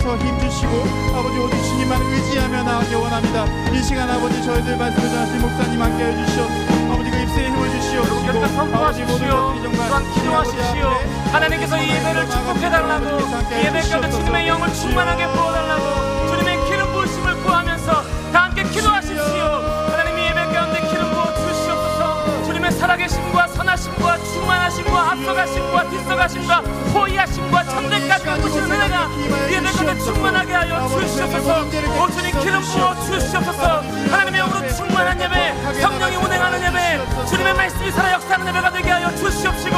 위하셔 힘주시고 아버지 오직 주님만 의지하며 나가기 원합니다. 이 시간 아버지 저희들 말씀을 전하신 목사님 함께 해주시오. 아버지 그 입술에 힘을 주시옵시고 여러분께서 선포하십시오. 또한 기도하십시오. 하나님께서 이 예배를 축복해달라고, 이 예배 가운데 주님의 영을 충만하게 부어달라고 주님의 기름 부으심을 구하면서 다 함께 기도하십시오. 하나님 이 예배 가운데 기름 부어 주시옵소서. 주님의 살아계심과 선하심과 충만하심과 앞서가심과 뒤서가심과 호의하심과 천대까지 가꾸시는 은혜가 이 예배 가운데 충만하게 하여 주시옵소서. 오 주님 기름 부어 주시옵소서. 하나님의 영으로 충만한 예배, 성령이 운행하는 예배, 주님의 말씀이 살아 역사하는 예배가 되게 하여 주시옵시고,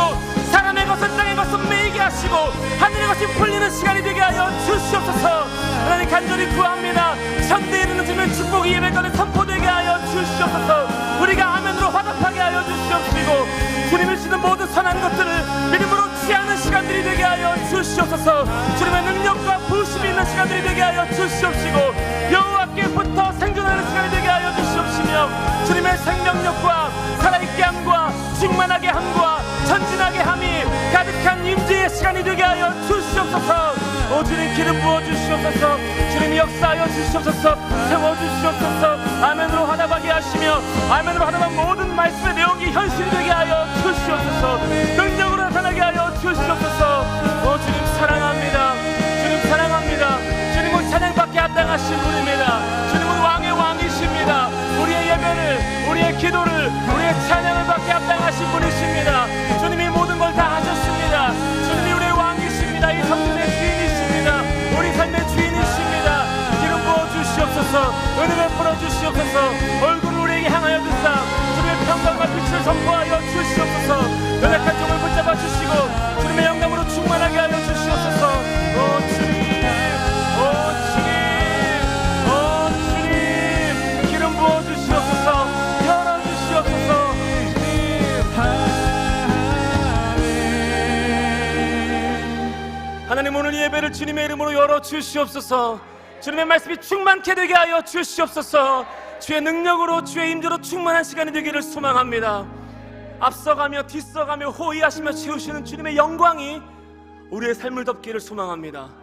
사람의 것은 땅의 것은 매이게 하시고 하늘의 것이 풀리는 시간이 되게 하여 주시옵소서. 하나님 간절히 구합니다. 현대에 이르는 주님의 축복이 예배 가운데 선포되게 하여 주시옵소서. 우리가 아멘으로 화답하게 하여 주시옵시고, 주님이 주시는 모든 선한 것들을 믿음으로 취하는 시간들이 되게 하여 주시옵소서. 주님의 능력과 부으심이 있는 시간들이 되게 하여 주시옵시고, 여호와께부터 생존하는 시간이 되게 하여 주시옵시며, 주님의 생명력과 살아있게 함과 충만하게 함과 전진하게 함이 가득한 임재의 시간이 되게 하여 주시옵소서. 오 주님 기름 부어 주시옵소서. 주님이 역사하여 주시옵소서. 세워 주시옵소서. 아멘으로 화답하게 하시며 아멘으로 화답한 모든 말씀의 내용이 현실이 되게 하여 주시옵소서. 능력으로 나타나게 하여 주시옵소서. 오 주님 사랑합니다. 주님 사랑합니다. 주님은 찬양받게 합당하신 분입니다. 주님은 왕의 왕이십니다. 우리의 예배를, 우리의 기도를, 우리의 찬양을 받게 합당하신 분이십니다. 주님이 모든 걸 다 하셨습니다. 주님이 우리의 왕이십니다. 이 성전의 주인이십니다. 우리 삶의 주인이십니다. 기름 부어 주시옵소서. 은혜 베풀어 주시옵소서. 얼굴을 우리에게 향하여 드사 주님의 평강과 빛을 선포하여 주시옵소서. 연약한 종을 붙잡아 주시고 주님의 영감으로 충만하게 하여 주시옵소서. 오 주님, 오 주님, 오 주님, 기름 부어 주시옵소서. 열어 주시옵소서. 하나님 오늘 이 예배를 주님의 이름으로 열어 주시옵소서. 주님의 말씀이 충만케 되게 하여 주시옵소서. 주의 능력으로 주의 임재로 충만한 시간이 되기를 소망합니다. 앞서가며 뒤서가며 호의하시며 채우시는 주님의 영광이 우리의 삶을 덮기를 소망합니다.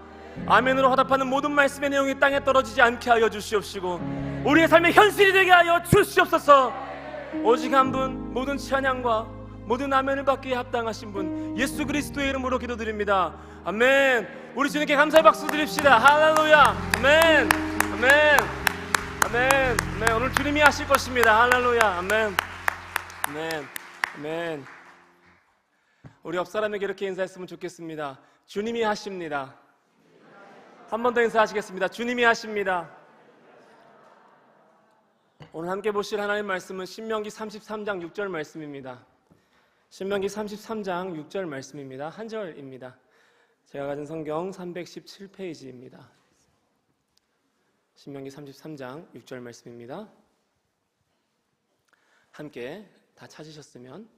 아멘으로 화답하는 모든 말씀의 내용이 땅에 떨어지지 않게 하여 주시옵시고, 우리의 삶의 현실이 되게 하여 주시옵소서. 오직 한 분, 모든 찬양과 모든 아멘을 받기에 합당하신 분, 예수 그리스도의 이름으로 기도드립니다. 아멘. 우리 주님께 감사의 박수 드립시다. 할렐루야. 아멘. 아멘. 아멘. 아멘. 오늘 주님이 하실 것입니다. 할렐루야. 아멘. 아멘. 아멘. 우리 옆 사람에게 이렇게 인사했으면 좋겠습니다. 주님이 하십니다. 한 번 더 인사하시겠습니다. 주님이 하십니다. 오늘 함께 보실 하나님의 말씀은 신명기 33장 6절 말씀입니다. 신명기 33장 6절 말씀입니다. 한 절입니다. 제가 가진 성경 317페이지입니다. 신명기 33장 6절 말씀입니다. 함께 다 찾으셨으면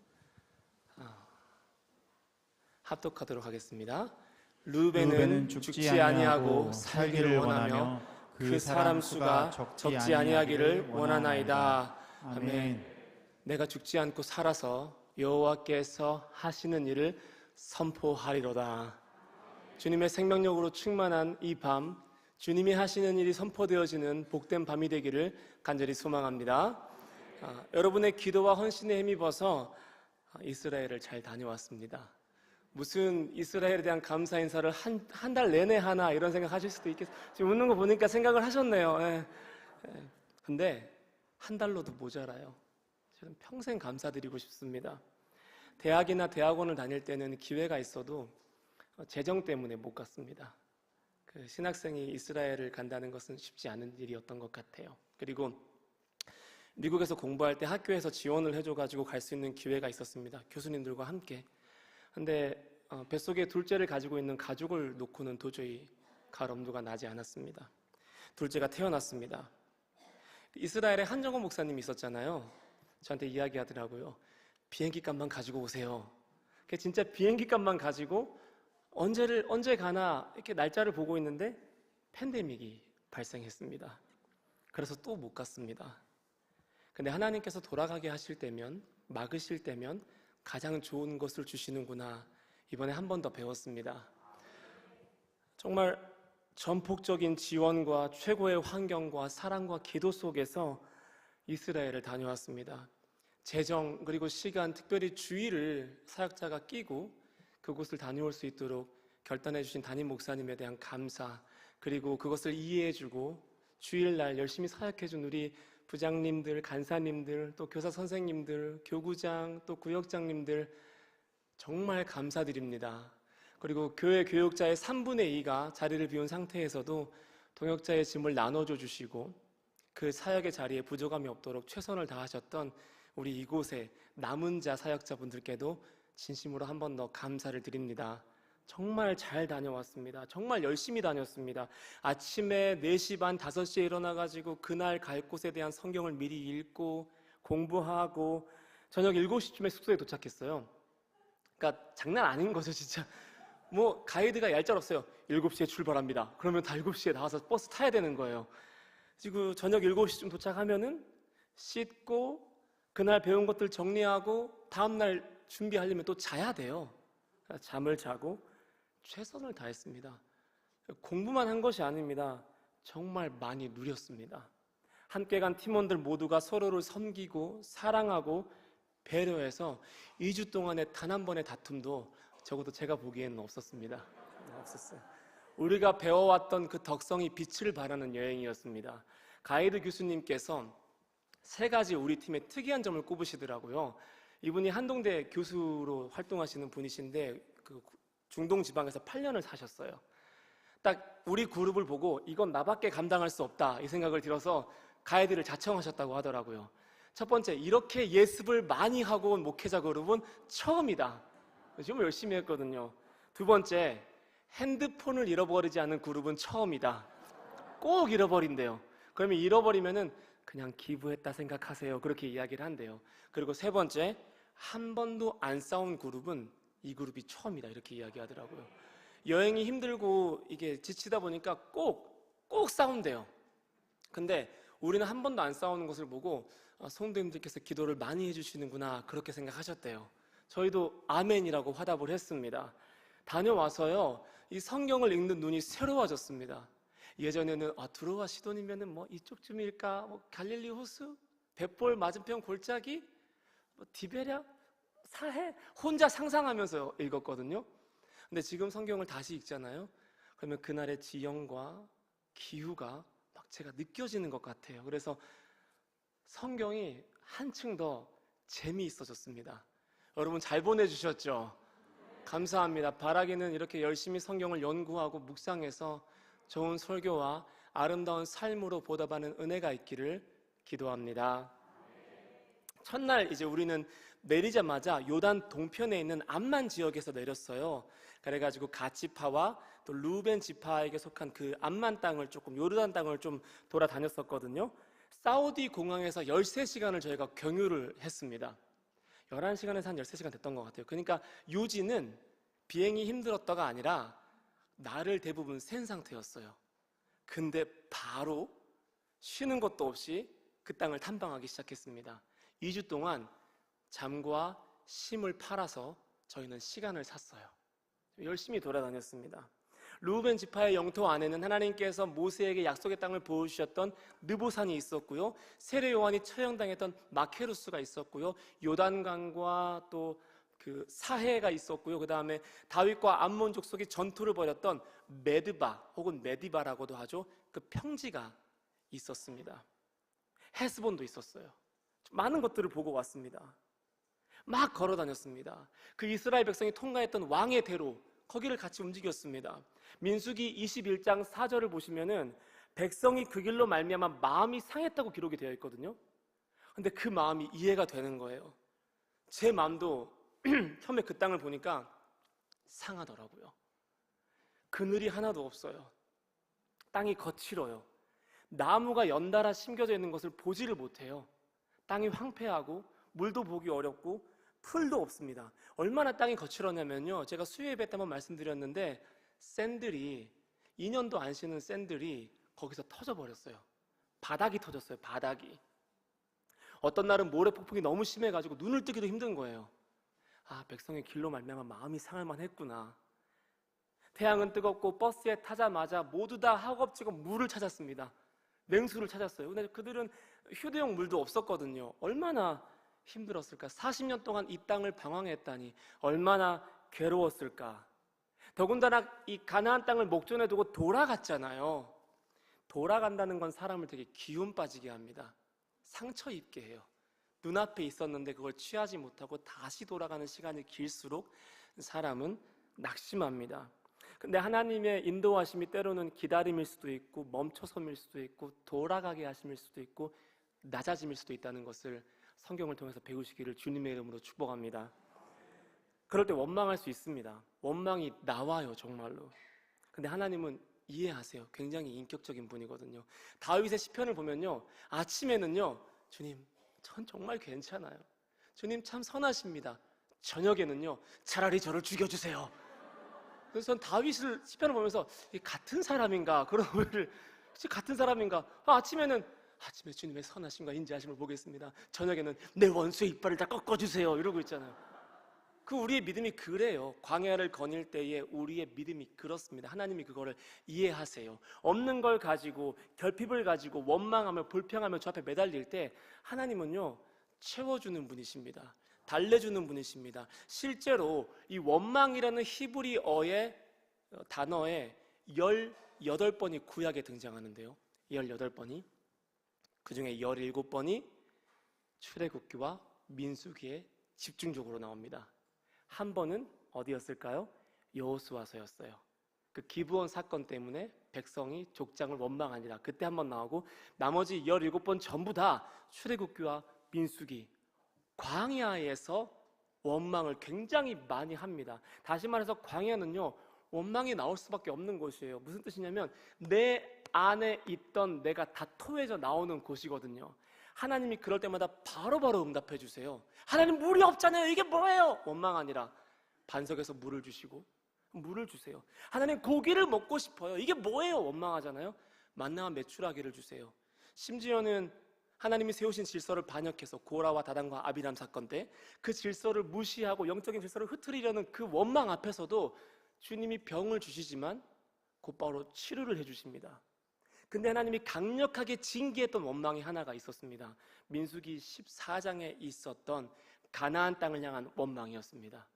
합독하도록 하겠습니다. 르우벤은 죽지 아니하고 살기를 원하며 그 사람 수가 적지 아니하기를 원하나이다. 아멘. 내가 죽지 않고 살아서 여호와께서 하시는 일을 선포하리로다. 주님의 생명력으로 충만한 이 밤, 주님이 하시는 일이 선포되어지는 복된 밤이 되기를 간절히 소망합니다. 여러분의 기도와 헌신에 힘입어서 이스라엘을 잘 다녀왔습니다. 무슨 이스라엘에 대한 감사 인사를 한 달 내내 하나 이런 생각 하실 수도 있겠어요. 지금 웃는 거 보니까 생각을 하셨네요. 근데 한 달로도 모자라요. 저는 평생 감사드리고 싶습니다. 대학이나 대학원을 다닐 때는 기회가 있어도 재정 때문에 못 갔습니다. 그 신학생이 이스라엘을 간다는 것은 쉽지 않은 일이었던 것 같아요. 그리고 미국에서 공부할 때 학교에서 지원을 해줘가지고 갈 수 있는 기회가 있었습니다. 교수님들과 함께. 근데 뱃속에 둘째를 가지고 있는 가족을 놓고는 도저히 갈 엄두가 나지 않았습니다. 둘째가 태어났습니다. 이스라엘에 한정호 목사님이 있었잖아요. 저한테 이야기하더라고요. 비행기 값만 가지고 오세요. 진짜 비행기 값만 가지고 언제 가나 이렇게 날짜를 보고 있는데 팬데믹이 발생했습니다. 그래서 또 못 갔습니다. 근데 하나님께서 돌아가게 하실 때면, 막으실 때면 가장 좋은 것을 주시는구나, 이번에 한 번 더 배웠습니다. 정말 전폭적인 지원과 최고의 환경과 사랑과 기도 속에서 이스라엘을 다녀왔습니다. 재정 그리고 시간, 특별히 주의를 사역자가 끼고 그곳을 다녀올 수 있도록 결단해 주신 담임 목사님에 대한 감사, 그리고 그것을 이해해주고 주일날 열심히 사역해준 우리 부장님들, 간사님들, 또 교사 선생님들, 교구장, 또 구역장님들 정말 감사드립니다. 그리고 교회 교육자의 3분의 2가 자리를 비운 상태에서도 동역자의 짐을 나눠줘 주시고 그 사역의 자리에 부족함이 없도록 최선을 다하셨던 우리 이곳의 남은 자 사역자분들께도 진심으로 한 번 더 감사를 드립니다. 정말 잘 다녀왔습니다. 정말 열심히 다녔습니다. 아침에 4시 반, 5시에 일어나가지고 그날 갈 곳에 대한 성경을 미리 읽고 공부하고 저녁 7시쯤에 숙소에 도착했어요. 그러니까 장난 아닌 거죠, 진짜. 뭐 가이드가 얄짤없어요. 7시에 출발합니다. 그러면 다 7시에 나와서 버스 타야 되는 거예요. 그리고 저녁 7시쯤 도착하면은 씻고 그날 배운 것들 정리하고 다음날 준비하려면 또 자야 돼요. 잠을 자고 최선을 다했습니다. 공부만 한 것이 아닙니다. 정말 많이 누렸습니다. 함께 간 팀원들 모두가 서로를 섬기고 사랑하고 배려해서 2주 동안의 단 한 번의 다툼도 적어도 제가 보기에는 없었습니다. 없었어요. 우리가 배워왔던 그 덕성이 빛을 발하는 여행이었습니다. 가이드 교수님께서 3가지 우리 팀의 특이한 점을 꼽으시더라고요. 이분이 한동대 교수로 활동하시는 분이신데 그 중동 지방에서 8년을 사셨어요. 딱 우리 그룹을 보고 이건 나밖에 감당할 수 없다 이 생각을 들어서 가이드를 자청하셨다고 하더라고요. 첫 번째, 이렇게 예습을 많이 하고 온 목회자 그룹은 처음이다. 정말 열심히 했거든요. 두 번째, 핸드폰을 잃어버리지 않은 그룹은 처음이다. 꼭 잃어버린대요. 그러면 잃어버리면은 그냥 기부했다 생각하세요. 그렇게 이야기를 한대요. 그리고 세 번째, 한 번도 안 싸운 그룹은 이 그룹이 처음이다. 이렇게 이야기하더라고요. 여행이 힘들고 이게 지치다 보니까 꼭 싸운대요. 근데 우리는 한 번도 안 싸우는 것을 보고 성도님들께서 기도를 많이 해주시는구나 그렇게 생각하셨대요. 저희도 아멘이라고 화답을 했습니다. 다녀와서요, 이 성경을 읽는 눈이 새로워졌습니다. 예전에는 두로와 시돈이면은 뭐 이쪽쯤일까, 뭐 갈릴리 호수, 벳볼 맞은편 골짜기, 뭐 디베랴, 사해 혼자 상상하면서 읽었거든요. 근데 지금 성경을 다시 읽잖아요. 그러면 그날의 지형과 기후가 막 제가 느껴지는 것 같아요. 그래서 성경이 한층 더 재미있어졌습니다. 여러분 잘 보내주셨죠? 감사합니다. 바라기는 이렇게 열심히 성경을 연구하고 묵상해서 좋은 설교와 아름다운 삶으로 보답하는 은혜가 있기를 기도합니다. 첫날 이제 우리는 내리자마자 요단 동편에 있는 암만 지역에서 내렸어요. 그래가지고 갓 지파와 또 루벤 지파에게 속한 그 암만 땅을 조금, 요르단 땅을 좀 돌아다녔었거든요. 사우디 공항에서 13시간을 저희가 경유를 했습니다. 11시간에서 한 13시간 됐던 것 같아요. 그러니까 요지는 비행이 힘들었다가 아니라 날을 대부분 센 상태였어요. 근데 바로 쉬는 것도 없이 그 땅을 탐방하기 시작했습니다. 2주 동안 잠과 심을 팔아서 저희는 시간을 샀어요. 열심히 돌아다녔습니다. 루벤 지파의 영토 안에는 하나님께서 모세에게 약속의 땅을 보여주셨던 느보산이 있었고요, 세례 요한이 처형당했던 마케루스가 있었고요, 요단강과 또 그 사해가 있었고요, 그 다음에 다윗과 암몬 족속이 전투를 벌였던 메드바 혹은 메디바라고도 하죠, 그 평지가 있었습니다. 헤스본도 있었어요. 많은 것들을 보고 왔습니다. 막 걸어 다녔습니다. 그 이스라엘 백성이 통과했던 왕의 대로 거기를 같이 움직였습니다. 민수기 21장 4절을 보시면은 백성이 그 길로 말미암아 마음이 상했다고 기록이 되어 있거든요. 근데 그 마음이 이해가 되는 거예요. 제 마음도 처음에 그 땅을 보니까 상하더라고요. 그늘이 하나도 없어요. 땅이 거칠어요. 나무가 연달아 심겨져 있는 것을 보지를 못해요. 땅이 황폐하고 물도 보기 어렵고 풀도 없습니다. 얼마나 땅이 거칠었냐면요, 제가 수요 예배 때 한번 말씀드렸는데 샌들이 2년도 안 쉬는 샌들이 거기서 터져버렸어요. 바닥이 터졌어요. 바닥이. 어떤 날은 모래 폭풍이 너무 심해가지고 눈을 뜨기도 힘든 거예요. 백성의 길로 말미암아 마음이 상할 만했구나. 태양은 뜨겁고 버스에 타자마자 모두 다 허겁지겁 물을 찾았습니다. 냉수를 찾았어요. 근데 그들은 휴대용 물도 없었거든요. 얼마나 힘들었을까? 40년 동안 이 땅을 방황했다니 얼마나 괴로웠을까? 더군다나 이 가나안 땅을 목전에 두고 돌아갔잖아요. 돌아간다는 건 사람을 되게 기운 빠지게 합니다. 상처 입게 해요. 눈앞에 있었는데 그걸 취하지 못하고 다시 돌아가는 시간이 길수록 사람은 낙심합니다. 근데 하나님의 인도하심이 때로는 기다림일 수도 있고 멈춰섬일 수도 있고 돌아가게 하심일 수도 있고 낮아짐일 수도 있다는 것을 성경을 통해서 배우시기를 주님의 이름으로 축복합니다. 그럴 때 원망할 수 있습니다. 원망이 나와요, 정말로. 근데 하나님은 이해하세요. 굉장히 인격적인 분이거든요. 다윗의 시편을 보면요, 아침에는요, 주님, 전 정말 괜찮아요. 주님 참 선하십니다. 저녁에는요, 차라리 저를 죽여주세요. 그래서 전 다윗을 시편을 보면서 같은 사람인가, 그런 오해를 같은 사람인가. 아침에 주님의 선하심과 인자하심을 보겠습니다. 저녁에는 내 원수의 이빨을 다 꺾어주세요, 이러고 있잖아요. 우리의 믿음이 그래요. 광야를 거닐 때에 우리의 믿음이 그렇습니다. 하나님이 그거를 이해하세요. 없는 걸 가지고, 결핍을 가지고 원망하며 불평하며 저 앞에 매달릴 때 하나님은요, 채워주는 분이십니다. 달래주는 분이십니다. 실제로 이 원망이라는 히브리어의 단어에 18번이 구약에 등장하는데요, 18번이. 그 중에 17번이 출애굽기와 민수기에 집중적으로 나옵니다. 한 번은 어디였을까요? 여호수아서였어요. 그 기브온 사건 때문에 백성이 족장을 원망하니라, 그때 한 번 나오고, 나머지 17번 전부 다 출애굽기와 민수기, 광야에서 원망을 굉장히 많이 합니다. 다시 말해서 광야는요, 원망이 나올 수밖에 없는 곳이에요. 무슨 뜻이냐면 내 안에 있던 내가 다 토해져 나오는 곳이거든요. 하나님이 그럴 때마다 바로바로 응답해 주세요. 하나님, 물이 없잖아요. 이게 뭐예요? 원망 아니라 반석에서 물을 주시고, 물을 주세요. 하나님, 고기를 먹고 싶어요. 이게 뭐예요? 원망하잖아요. 만나와 메추라기를 주세요. 심지어는 하나님이 세우신 질서를 반역해서 고라와 다단과 아비람 사건 때 그 질서를 무시하고 영적인 질서를 흐트리려는 그 원망 앞에서도 주님이 병을 주시지만 곧바로 치료를 해주십니다. 근데 하나님이 강력하게 징계했던 원망이 하나가 있었습니다. 민수기 14장에 있었던 가나안 땅을 향한 원망이었습니다.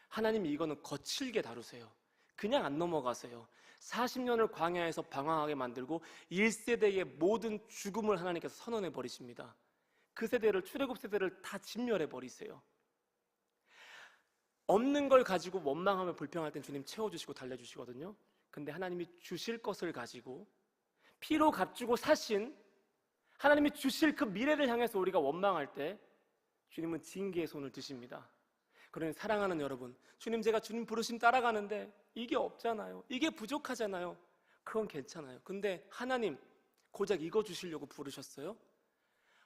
하나님이 이거는 거칠게 다루세요. 그냥 안 넘어가세요. 40년을 광야에서 방황하게 만들고 1세대의 모든 죽음을 하나님께서 선언해 버리십니다. 그 세대를, 출애굽 세대를 다 진멸해 버리세요. 없는 걸 가지고 원망하며 불평할 땐 주님 채워주시고 달래주시거든요. 근데 하나님이 주실 것을 가지고 피로 값주고 사신 하나님이 주실 그 미래를 향해서 우리가 원망할 때 주님은 징계의 손을 드십니다. 그러니 사랑하는 여러분, 주님, 제가 주님 부르심 따라가는데 이게 없잖아요. 이게 부족하잖아요. 그건 괜찮아요. 근데 하나님, 고작 이거 주시려고 부르셨어요?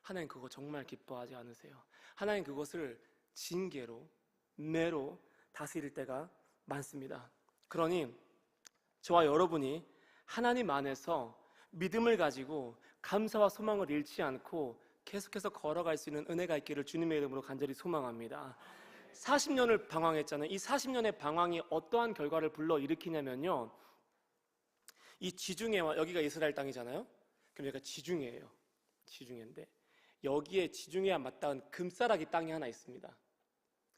하나님 그거 정말 기뻐하지 않으세요. 하나님 그것을 징계로, 매로 다스릴 때가 많습니다. 그러니 저와 여러분이 하나님 안에서 믿음을 가지고 감사와 소망을 잃지 않고 계속해서 걸어갈 수 있는 은혜가 있기를 주님의 이름으로 간절히 소망합니다. 40년을 방황했잖아요. 이 40년의 방황이 어떠한 결과를 불러일으키냐면요, 이 지중해와, 여기가 이스라엘 땅이잖아요. 그럼 여기가 지중해예요. 지중해인데 여기에 지중해와 맞닿은 금싸라기 땅이 하나 있습니다.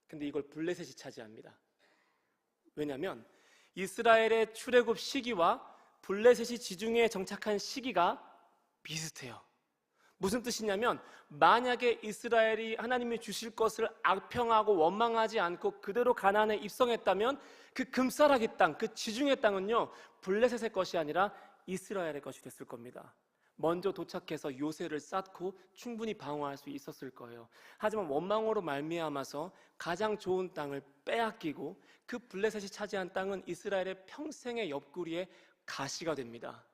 근데 이걸 블레셋이 차지합니다. 왜냐하면 이스라엘의 출애굽 시기와 블레셋이 지중해에 정착한 시기가 비슷해요. 무슨 뜻이냐면 만약에 이스라엘이 하나님이 주실 것을 악평하고 원망하지 않고 그대로 가나안에 입성했다면 그 금싸라기 땅, 그 지중해 땅은요, 블레셋의 것이 아니라 이스라엘의 것이 됐을 겁니다. 먼저 도착해서 요새를 쌓고 충분히 방어할 수 있었을 거예요. 하지만 원망으로 말미암아서 가장 좋은 땅을 빼앗기고 그 블레셋이 차지한 땅은 이스라엘의 평생의 옆구리에 가시가 됩니다.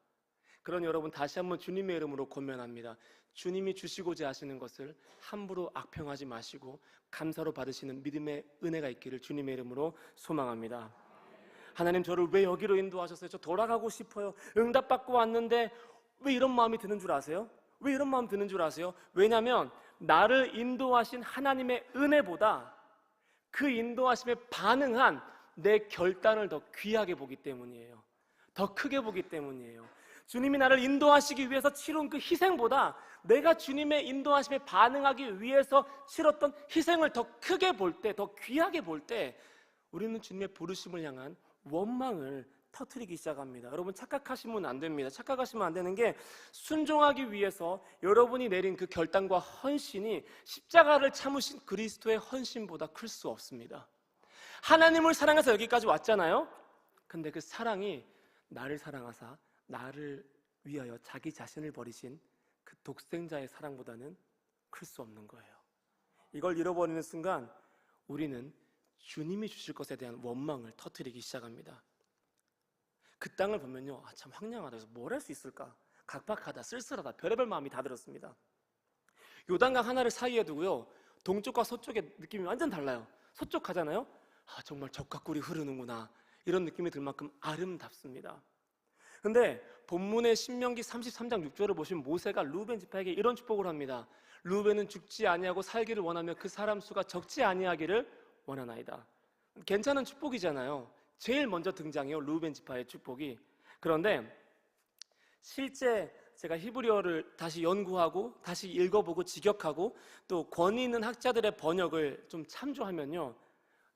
그러니 여러분, 다시 한번 주님의 이름으로 권면합니다. 주님이 주시고자 하시는 것을 함부로 악평하지 마시고 감사로 받으시는 믿음의 은혜가 있기를 주님의 이름으로 소망합니다. 하나님, 저를 왜 여기로 인도하셨어요? 저 돌아가고 싶어요. 응답받고 왔는데 왜 이런 마음이 드는 줄 아세요? 왜 이런 마음 드는 줄 아세요? 왜냐하면 나를 인도하신 하나님의 은혜보다 그 인도하심에 반응한 내 결단을 더 귀하게 보기 때문이에요. 더 크게 보기 때문이에요. 주님이 나를 인도하시기 위해서 치룬 그 희생보다 내가 주님의 인도하심에 반응하기 위해서 치렀던 희생을 더 크게 볼 때, 더 귀하게 볼 때 우리는 주님의 부르심을 향한 원망을 터뜨리기 시작합니다. 여러분, 착각하시면 안 됩니다. 착각하시면 안 되는 게, 순종하기 위해서 여러분이 내린 그 결단과 헌신이 십자가를 참으신 그리스도의 헌신보다 클 수 없습니다. 하나님을 사랑해서 여기까지 왔잖아요. 근데 그 사랑이 나를 사랑하사 나를 위하여 자기 자신을 버리신 그 독생자의 사랑보다는 클 수 없는 거예요. 이걸 잃어버리는 순간 우리는 주님이 주실 것에 대한 원망을 터뜨리기 시작합니다. 그 땅을 보면요, 참 황량하다, 그래서 뭘 할 수 있을까? 각박하다, 쓸쓸하다, 별의별 마음이 다 들었습니다. 요단강 하나를 사이에 두고요, 동쪽과 서쪽의 느낌이 완전 달라요. 서쪽 가잖아요, 정말 적과 꿀이 흐르는구나, 이런 느낌이 들 만큼 아름답습니다. 근데 본문의 신명기 33장 6절을 보시면 모세가 루벤 지파에게 이런 축복을 합니다. 루벤은 죽지 아니하고 살기를 원하며 그 사람 수가 적지 아니하기를 원하나이다. 괜찮은 축복이잖아요. 제일 먼저 등장해요, 루벤 지파의 축복이. 그런데 실제 제가 히브리어를 다시 연구하고 다시 읽어보고 직역하고 또 권위 있는 학자들의 번역을 좀 참조하면요,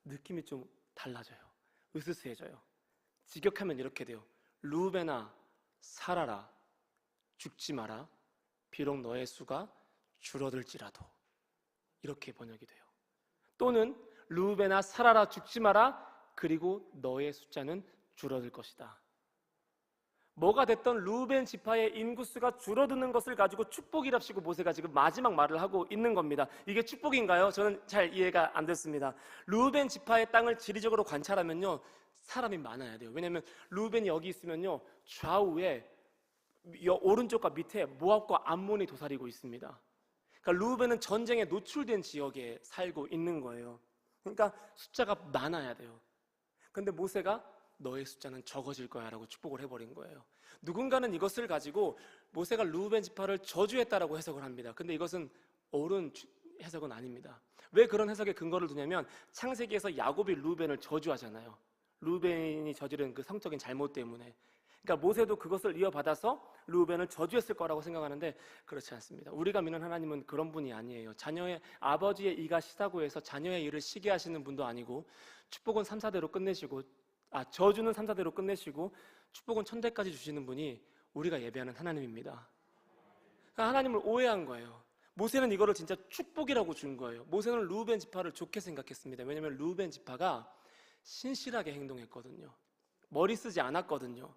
느낌이 좀 달라져요. 으스스해져요. 직역하면 이렇게 돼요. 루벤아 살아라, 죽지 마라, 비록 너의 수가 줄어들지라도. 이렇게 번역이 돼요. 또는 루벤아 살아라, 죽지 마라, 그리고 너의 숫자는 줄어들 것이다. 뭐가 됐던 루벤 지파의 인구수가 줄어드는 것을 가지고 축복이랍시고 모세가 지금 마지막 말을 하고 있는 겁니다. 이게 축복인가요? 저는 잘 이해가 안 됐습니다. 루벤 지파의 땅을 지리적으로 관찰하면요, 사람이 많아야 돼요. 왜냐하면 루벤이 여기 있으면요, 좌우에 오른쪽과 밑에 모압과 암몬이 도사리고 있습니다. 그러니까 루벤은 전쟁에 노출된 지역에 살고 있는 거예요. 그러니까 숫자가 많아야 돼요. 근데 모세가 너의 숫자는 적어질 거야 라고 축복을 해버린 거예요. 누군가는 이것을 가지고 모세가 루벤 지파를 저주했다라고 해석을 합니다. 근데 이것은 옳은 해석은 아닙니다. 왜 그런 해석에 근거를 두냐면 창세기에서 야곱이 루벤을 저주하잖아요. 루벤이 저지른 그 성적인 잘못 때문에. 그러니까 모세도 그것을 이어받아서 루벤을 저주했을 거라고 생각하는데 그렇지 않습니다. 우리가 믿는 하나님은 그런 분이 아니에요. 자녀의 아버지의 이가 시다고 해서 자녀의 일을 시게 하시는 분도 아니고, 축복은 3, 4대로 끝내시고, 저주는 3, 4대로 끝내시고 축복은 1000대까지 주시는 분이 우리가 예배하는 하나님입니다. 그러니까 하나님을 오해한 거예요. 모세는 이거를 진짜 축복이라고 준 거예요. 모세는 루벤 지파를 좋게 생각했습니다. 왜냐하면 루벤 지파가 신실하게 행동했거든요. 머리 쓰지 않았거든요.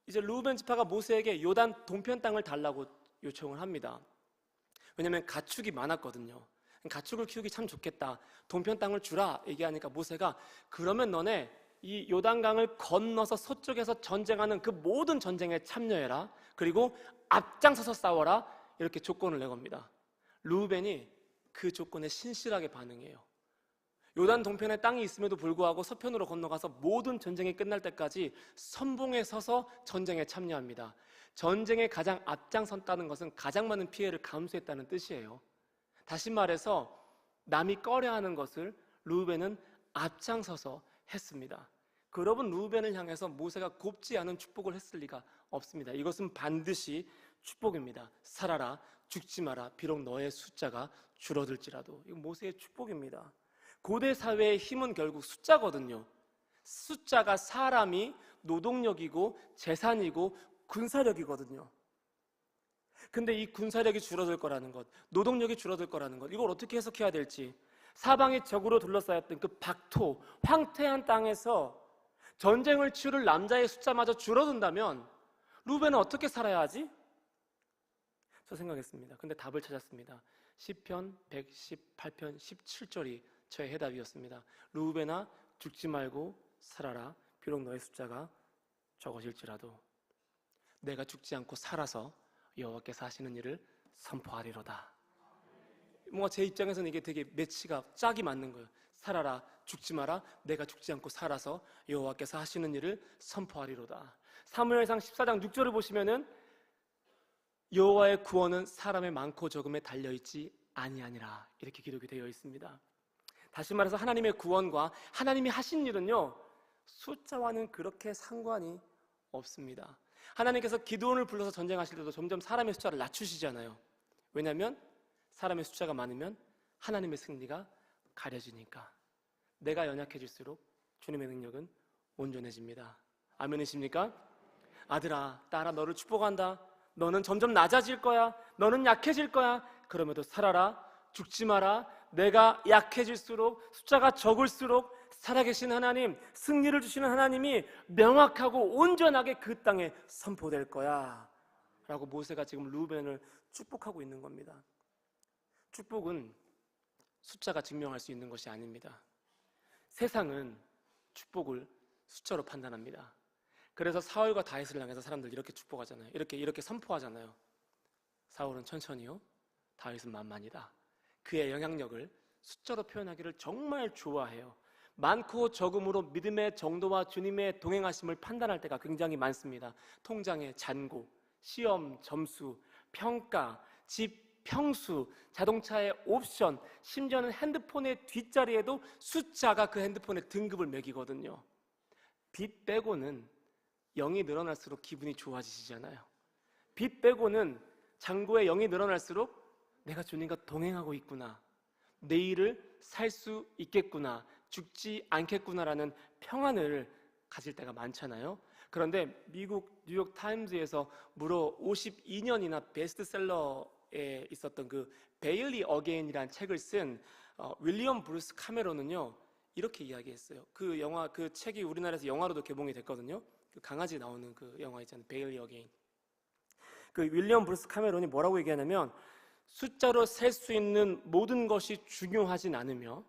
이제 루벤 지파가 모세에게 요단 동편 땅을 달라고 요청을 합니다. 왜냐하면 가축이 많았거든요. 가축을 키우기 참 좋겠다, 동편 땅을 주라 얘기하니까 모세가 그러면 너네 이 요단강을 건너서 서쪽에서 전쟁하는 그 모든 전쟁에 참여해라, 그리고 앞장서서 싸워라, 이렇게 조건을 내겁니다. 루벤이 그 조건에 신실하게 반응해요. 요단 동편에 땅이 있음에도 불구하고 서편으로 건너가서 모든 전쟁이 끝날 때까지 선봉에 서서 전쟁에 참여합니다. 전쟁에 가장 앞장섰다는 것은 가장 많은 피해를 감수했다는 뜻이에요. 다시 말해서 남이 꺼려하는 것을 루벤은 앞장서서 했습니다. 그러분 루벤을 향해서 모세가 곱지 않은 축복을 했을 리가 없습니다. 이것은 반드시 축복입니다. 살아라, 죽지 마라, 비록 너의 숫자가 줄어들지라도. 이건 모세의 축복입니다. 고대 사회의 힘은 결국 숫자거든요. 숫자가 사람이 노동력이고 재산이고 군사력이거든요. 근데 이 군사력이 줄어들 거라는 것, 노동력이 줄어들 거라는 것, 이걸 어떻게 해석해야 될지. 사방이 적으로 둘러싸였던 그 박토, 황폐한 땅에서 전쟁을 치를 남자의 숫자마저 줄어든다면 루벤은 어떻게 살아야 하지? 저 생각했습니다. 근데 답을 찾았습니다. 시편 118편 17절이 저의 해답이었습니다. 루벤아 죽지 말고 살아라, 비록 너의 숫자가 적어질지라도 내가 죽지 않고 살아서 여호와께서 하시는 일을 선포하리로다. 뭔가 제 입장에서는 이게 되게 매치가 짝이 맞는 거예요. 살아라, 죽지 마라, 내가 죽지 않고 살아서 여호와께서 하시는 일을 선포하리로다. 사무엘상 14장 6절을 보시면은 여호와의 구원은 사람의 많고 적음에 달려있지 아니하니라, 이렇게 기록이 되어 있습니다. 다시 말해서 하나님의 구원과 하나님이 하신 일은요, 숫자와는 그렇게 상관이 없습니다. 하나님께서 기드온을 불러서 전쟁하실 때도 점점 사람의 숫자를 낮추시잖아요. 왜냐하면 사람의 숫자가 많으면 하나님의 승리가 가려지니까. 내가 연약해질수록 주님의 능력은 온전해집니다. 아멘이십니까? 아들아, 딸아, 너를 축복한다. 너는 점점 낮아질 거야. 너는 약해질 거야. 그럼에도 살아라. 죽지 마라. 내가 약해질수록, 숫자가 적을수록 살아계신 하나님, 승리를 주시는 하나님이 명확하고 온전하게 그 땅에 선포될 거야 라고 모세가 지금 르우벤을 축복하고 있는 겁니다. 축복은 숫자가 증명할 수 있는 것이 아닙니다. 세상은 축복을 숫자로 판단합니다. 그래서 사울과 다윗을 향해서 사람들 이렇게 축복하잖아요. 이렇게 선포하잖아요. 사울은 천천히요, 다윗은 만만이다. 그의 영향력을 숫자로 표현하기를 정말 좋아해요. 많고 적음으로 믿음의 정도와 주님의 동행하심을 판단할 때가 굉장히 많습니다. 통장의 잔고, 시험 점수, 평가, 집 평수, 자동차의 옵션, 심지어는 핸드폰의 뒷자리에도 숫자가 그 핸드폰의 등급을 매기거든요. 빚 빼고는 0이 늘어날수록 기분이 좋아지시잖아요. 빚 빼고는 잔고에 0이 늘어날수록 내가 주님과 동행하고 있구나, 내일을 살 수 있겠구나, 죽지 않겠구나라는 평안을 가질 때가 많잖아요. 그런데 미국 뉴욕 타임즈에서 무려 52년이나 베스트셀러에 있었던 그 베일리 어게인이라는 책을 쓴 윌리엄 브루스 카메론은요, 이렇게 이야기했어요. 그 책이 우리나라에서 영화로도 개봉이 됐거든요. 그 강아지 나오는 그 영화 있잖아요, 베일리 어게인. 그 윌리엄 브루스 카메론이 뭐라고 얘기하냐면, 숫자로 셀 수 있는 모든 것이 중요하진 않으며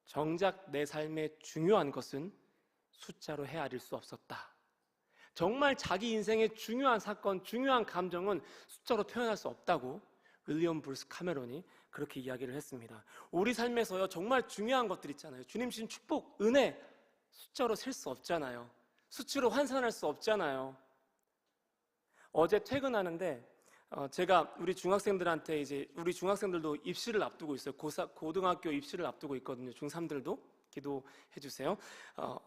정작 내 삶에 중요한 것은 숫자로 헤아릴 수 없었다. 정말 자기 인생의 중요한 사건, 중요한 감정은 숫자로 표현할 수 없다고 윌리엄 브루스 카메론이 그렇게 이야기를 했습니다. 우리 삶에서요, 정말 중요한 것들 있잖아요. 주님 주신 축복, 은혜, 숫자로 셀 수 없잖아요. 수치로 환산할 수 없잖아요. 어제 퇴근하는데 제가 우리 중학생들한테, 이제 우리 중학생들도 입시를 앞두고 있어요. 고등학교 입시를 앞두고 있거든요. 중3들도 기도해 주세요.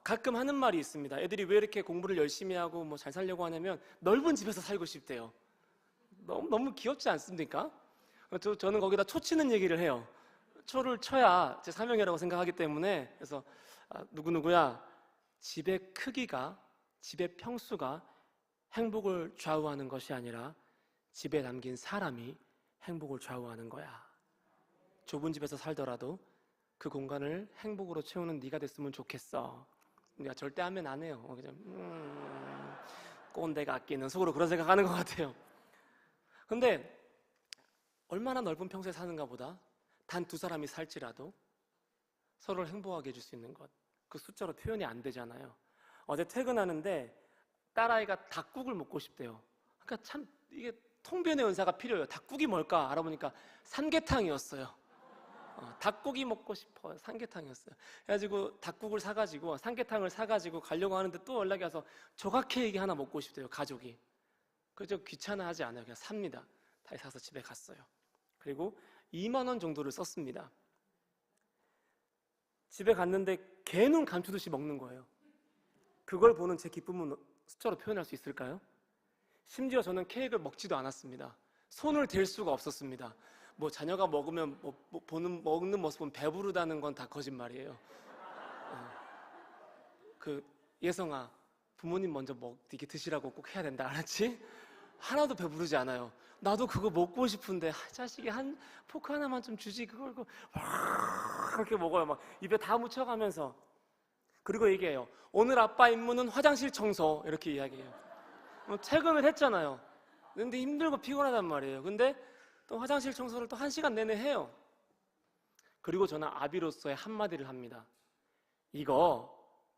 가끔 하는 말이 있습니다. 애들이 왜 이렇게 공부를 열심히 하고 뭐 잘 살려고 하냐면 넓은 집에서 살고 싶대요. 너무 귀엽지 않습니까? 저는 거기다 초 치는 얘기를 해요. 초를 쳐야 제 사명이라고 생각하기 때문에. 그래서 누구누구야, 집의 크기가, 집의 평수가 행복을 좌우하는 것이 아니라 집에 담긴 사람이 행복을 좌우하는 거야. 좁은 집에서 살더라도 그 공간을 행복으로 채우는 네가 됐으면 좋겠어. 내가 절대 하면 안 해요. 그냥 꼰대가 아끼는, 속으로 그런 생각하는 것 같아요. 근데 얼마나 넓은 평소에 사는가 보다 단 두 사람이 살지라도 서로를 행복하게 해줄 수 있는 것, 그 숫자로 표현이 안 되잖아요. 어제 퇴근하는데 딸아이가 닭국을 먹고 싶대요. 그러니까 참 이게 통변의 은사가 필요해요. 닭국이 뭘까 알아보니까 삼계탕이었어요. 닭고기 먹고 싶어요. 삼계탕이었어요. 그래가지고 닭국을 사가지고, 삼계탕을 사가지고 가려고 하는데 또 연락이 와서 조각 케이크 하나 먹고 싶대요, 가족이. 그래서 귀찮아하지 않아요. 그냥 삽니다. 다시 사서 집에 갔어요. 그리고 2만 원 정도를 썼습니다. 집에 갔는데 개눈 감추듯이 먹는 거예요. 그걸 보는 제 기쁨은 숫자로 표현할 수 있을까요? 심지어 저는 케이크를 먹지도 않았습니다. 손을 댈 수가 없었습니다. 뭐 자녀가 먹으면 먹는 모습 보면 배부르다는 건 다 거짓말이에요. 그 예성아, 부모님 먼저 이렇게 드시라고 꼭 해야 된다, 알았지? 하나도 배부르지 않아요. 나도 그거 먹고 싶은데 자식이 한 포크 하나만 좀 주지, 그걸 그렇게 먹어요. 막 입에 다 묻혀가면서. 그리고 얘기해요. 오늘 아빠 임무는 화장실 청소, 이렇게 이야기해요. 퇴근을 했잖아요. 근데 힘들고 피곤하단 말이에요. 근데 또 화장실 청소를 또 1시간 내내 해요. 그리고 저는 아비로서의 한마디를 합니다. 이거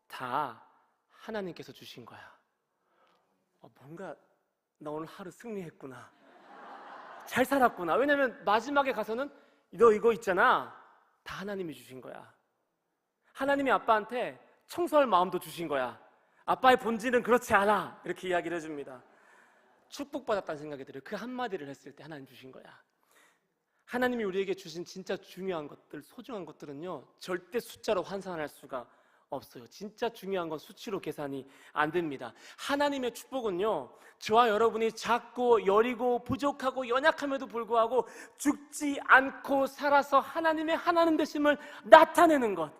다 하나님께서 주신 거야. 뭔가 나 오늘 하루 승리했구나, 잘 살았구나. 왜냐면 마지막에 가서는 너 이거 있잖아, 다 하나님이 주신 거야. 하나님이 아빠한테 청소할 마음도 주신 거야. 아빠의 본질은 그렇지 않아, 이렇게 이야기를 해줍니다. 축복받았다는 생각이 들어요. 그 한마디를 했을 때 하나님 주신 거야. 하나님이 우리에게 주신 진짜 중요한 것들, 소중한 것들은요, 절대 숫자로 환산할 수가 없어요. 진짜 중요한 건 수치로 계산이 안 됩니다. 하나님의 축복은요, 저와 여러분이 작고 여리고 부족하고 연약함에도 불구하고 죽지 않고 살아서 하나님의 하나님 되심을 나타내는 것.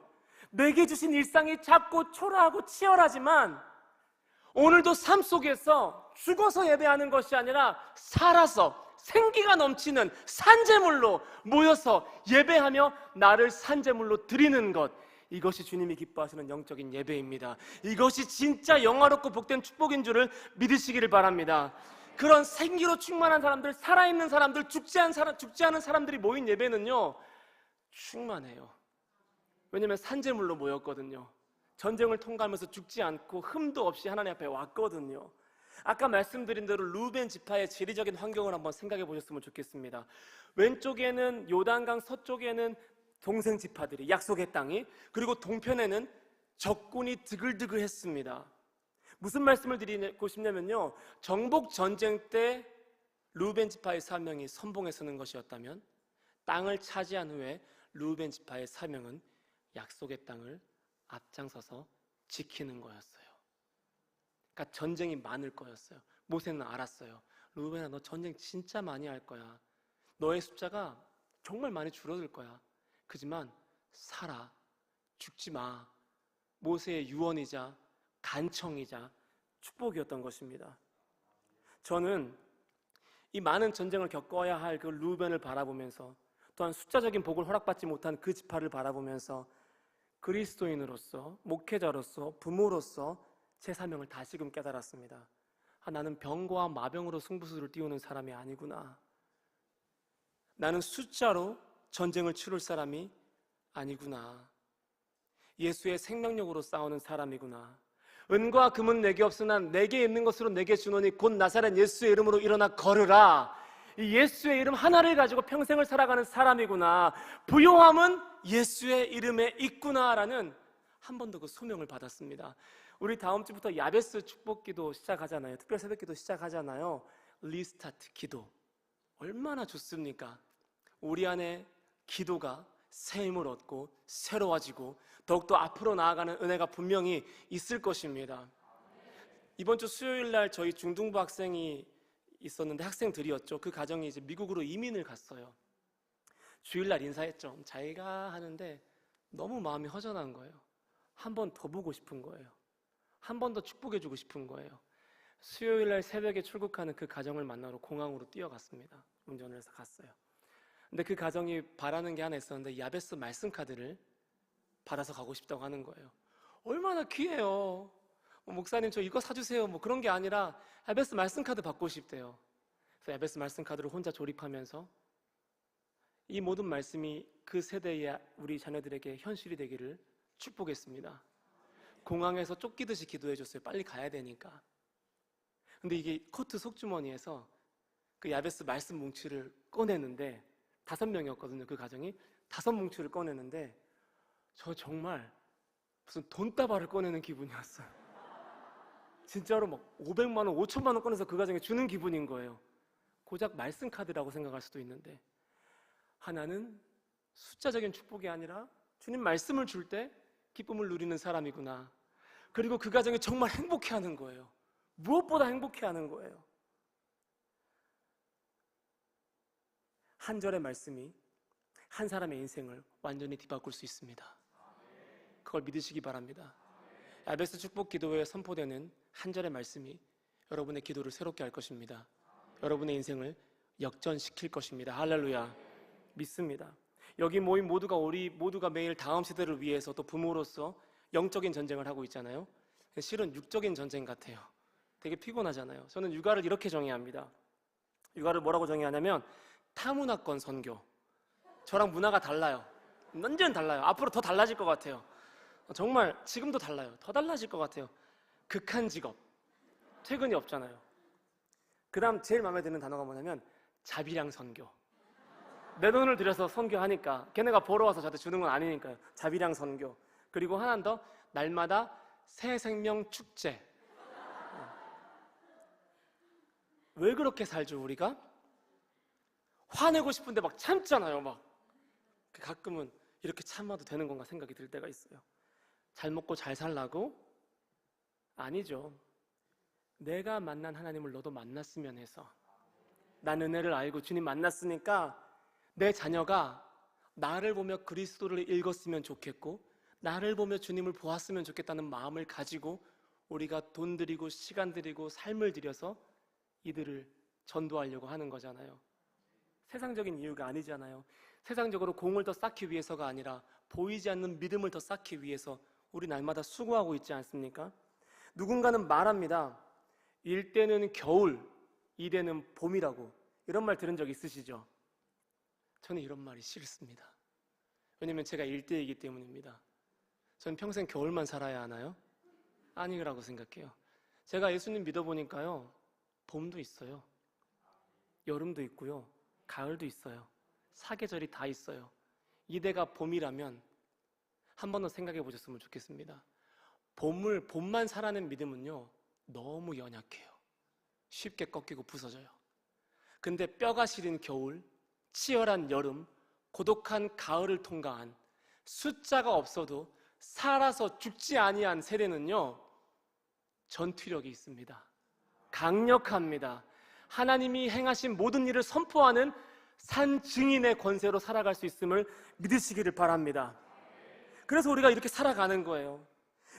내게 주신 일상이 작고 초라하고 치열하지만 오늘도 삶 속에서 죽어서 예배하는 것이 아니라 살아서 생기가 넘치는 산재물로 모여서 예배하며 나를 산재물로 드리는 것, 이것이 주님이 기뻐하시는 영적인 예배입니다. 이것이 진짜 영화롭고 복된 축복인 줄을 믿으시기를 바랍니다. 그런 생기로 충만한 사람들, 살아있는 사람들, 죽지 않은 사람들이 모인 예배는요, 충만해요. 왜냐하면 산재물로 모였거든요. 전쟁을 통과하면서 죽지 않고 흠도 없이 하나님 앞에 왔거든요. 아까 말씀드린 대로 루벤 지파의 지리적인 환경을 한번 생각해 보셨으면 좋겠습니다. 왼쪽에는 요단강, 서쪽에는 동생 지파들이, 약속의 땅이, 그리고 동편에는 적군이 드글드글했습니다. 무슨 말씀을 드리고 싶냐면요, 정복 전쟁 때 루벤 지파의 사명이 선봉에 서는 것이었다면 땅을 차지한 후에 루벤 지파의 사명은 약속의 땅을 앞장서서 지키는 거였어요. 그러니까 전쟁이 많을 거였어요. 모세는 알았어요. 루벤아, 너 전쟁 진짜 많이 할 거야. 너의 숫자가 정말 많이 줄어들 거야. 그지만 살아, 죽지 마. 모세의 유언이자 간청이자 축복이었던 것입니다. 저는 이 많은 전쟁을 겪어야 할 그 루벤을 바라보면서, 또한 숫자적인 복을 허락받지 못한 그 지파를 바라보면서 그리스도인으로서, 목회자로서, 부모로서 제 사명을 다시금 깨달았습니다. 나는 병과 마병으로 승부수를 띄우는 사람이 아니구나. 나는 숫자로 전쟁을 치룰 사람이 아니구나. 예수의 생명력으로 싸우는 사람이구나. 은과 금은 내게 없으나 내게 있는 것으로 내게 주노니 곧 나사렛 예수의 이름으로 일어나 걸으라. 이 예수의 이름 하나를 가지고 평생을 살아가는 사람이구나. 부요함은 예수의 이름에 있구나라는 한 번 더 그 소명을 받았습니다. 우리 다음 주부터 야베스 축복기도 시작하잖아요. 특별 새벽기도 시작하잖아요. 리스타트 기도, 얼마나 좋습니까? 우리 안에 기도가 새 힘을 얻고 새로워지고 더욱더 앞으로 나아가는 은혜가 분명히 있을 것입니다. 이번 주 수요일 날 저희 중등부 학생이 있었는데, 학생들이었죠. 그 가정이 이제 미국으로 이민을 갔어요. 주일날 인사했죠. 자기가 하는데 너무 마음이 허전한 거예요. 한 번 더 보고 싶은 거예요. 한 번 더 축복해주고 싶은 거예요. 수요일날 새벽에 출국하는 그 가정을 만나러 공항으로 뛰어갔습니다. 운전을 해서 갔어요. 근데 그 가정이 바라는 게 하나 있었는데, 야베스 말씀 카드를 받아서 가고 싶다고 하는 거예요. 얼마나 귀해요. 목사님 저 이거 사주세요, 뭐 그런 게 아니라 야베스 말씀 카드 받고 싶대요. 그래서 야베스 말씀 카드를 혼자 조립하면서 이 모든 말씀이 그 세대의 우리 자녀들에게 현실이 되기를 축복했습니다. 공항에서 쫓기듯이 기도해줬어요. 빨리 가야 되니까. 근데 이게 코트 속주머니에서 그 야베스 말씀 뭉치를 꺼내는데, 5명이었거든요. 그 가정이 5뭉치를 꺼내는데 저 정말 무슨 돈다발을 꺼내는 기분이었어요. 진짜로 막 500만 원, 5천만 원 꺼내서 그 가정에 주는 기분인 거예요. 고작 말씀 카드라고 생각할 수도 있는데, 하나는 숫자적인 축복이 아니라 주님 말씀을 줄 때 기쁨을 누리는 사람이구나. 그리고 그 가정이 정말 행복해하는 거예요. 무엇보다 행복해하는 거예요. 한 절의 말씀이 한 사람의 인생을 완전히 뒤바꿀 수 있습니다. 그걸 믿으시기 바랍니다. 야베스 축복 기도회에 선포되는 한 절의 말씀이 여러분의 기도를 새롭게 할 것입니다. 여러분의 인생을 역전시킬 것입니다. 할렐루야. 믿습니다. 여기 모인 우리 모두가 매일 다음 세대를 위해서, 또 부모로서 영적인 전쟁을 하고 있잖아요. 실은 육적인 전쟁 같아요. 되게 피곤하잖아요. 저는 육아를 이렇게 정의합니다. 육아를 뭐라고 정의하냐면 타문화권 선교. 저랑 문화가 달라요. 완전 달라요. 앞으로 더 달라질 것 같아요. 정말 지금도 달라요. 더 달라질 것 같아요. 극한 직업, 퇴근이 없잖아요. 그 다음 제일 마음에 드는 단어가 뭐냐면 자비량 선교. 내 돈을 들여서 선교하니까 걔네가 벌어와서 저한테 주는 건 아니니까요. 자비량 선교. 그리고 하나 더, 날마다 새 생명 축제. 왜 그렇게 살죠 우리가? 화내고 싶은데 막 참잖아요. 막 가끔은 이렇게 참아도 되는 건가 생각이 들 때가 있어요. 잘 먹고 잘 살라고? 아니죠. 내가 만난 하나님을 너도 만났으면 해서, 난 은혜를 알고 주님 만났으니까 내 자녀가 나를 보며 그리스도를 읽었으면 좋겠고, 나를 보며 주님을 보았으면 좋겠다는 마음을 가지고 우리가 돈 들이고 시간 들이고 삶을 들여서 이들을 전도하려고 하는 거잖아요. 세상적인 이유가 아니잖아요. 세상적으로 공을 더 쌓기 위해서가 아니라 보이지 않는 믿음을 더 쌓기 위해서 우리 날마다 수고하고 있지 않습니까? 누군가는 말합니다. 일때는 겨울, 이때는 봄이라고. 이런 말 들은 적 있으시죠? 저는 이런 말이 싫습니다. 왜냐면 제가 일때이기 때문입니다. 저는 평생 겨울만 살아야 하나요? 아니라고 생각해요. 제가 예수님 믿어보니까요, 봄도 있어요, 여름도 있고요, 가을도 있어요. 사계절이 다 있어요. 이때가 봄이라면 한 번 더 생각해 보셨으면 좋겠습니다. 봄만 살아낸 믿음은요, 너무 연약해요. 쉽게 꺾이고 부서져요. 근데 뼈가 시린 겨울, 치열한 여름, 고독한 가을을 통과한, 숫자가 없어도 살아서 죽지 아니한 세대는요, 전투력이 있습니다. 강력합니다. 하나님이 행하신 모든 일을 선포하는 산 증인의 권세로 살아갈 수 있음을 믿으시기를 바랍니다. 그래서 우리가 이렇게 살아가는 거예요.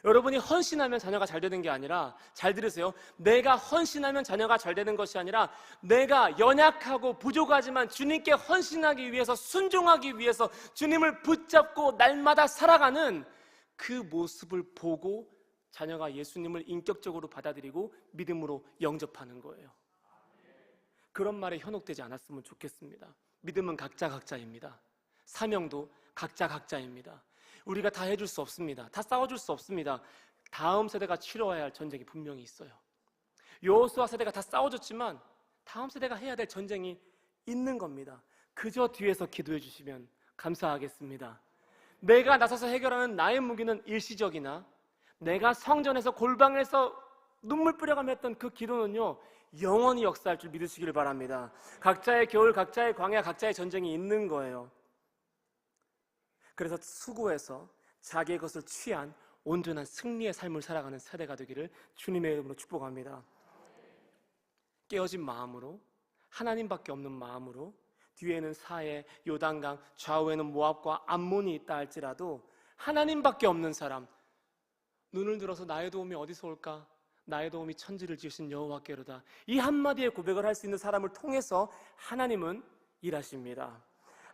여러분이 헌신하면 자녀가 잘 되는 게 아니라, 잘 들으세요, 내가 헌신하면 자녀가 잘 되는 것이 아니라 내가 연약하고 부족하지만 주님께 헌신하기 위해서, 순종하기 위해서 주님을 붙잡고 날마다 살아가는 그 모습을 보고 자녀가 예수님을 인격적으로 받아들이고 믿음으로 영접하는 거예요. 그런 말에 현혹되지 않았으면 좋겠습니다. 믿음은 각자입니다. 사명도 각자입니다. 우리가 다 해줄 수 없습니다. 다 싸워줄 수 없습니다. 다음 세대가 치러야 할 전쟁이 분명히 있어요. 여호수아 세대가 다 싸워줬지만 다음 세대가 해야 될 전쟁이 있는 겁니다. 그저 뒤에서 기도해 주시면 감사하겠습니다. 내가 나서서 해결하는 나의 무기는 일시적이나, 내가 성전에서 골방에서 눈물 뿌려가며 했던 그 기도는요, 영원히 역사할 줄 믿으시기를 바랍니다. 각자의 겨울, 각자의 광야, 각자의 전쟁이 있는 거예요. 그래서 수고해서 자기의 것을 취한 온전한 승리의 삶을 살아가는 세대가 되기를 주님의 이름으로 축복합니다. 깨어진 마음으로, 하나님밖에 없는 마음으로, 뒤에는 사해, 요단강, 좌우에는 모압과 암몬이 있다 할지라도 하나님밖에 없는 사람, 눈을 들어서 나의 도움이 어디서 올까? 나의 도움이 천지를 지으신 여호와께로다. 이 한마디의 고백을 할 수 있는 사람을 통해서 하나님은 일하십니다.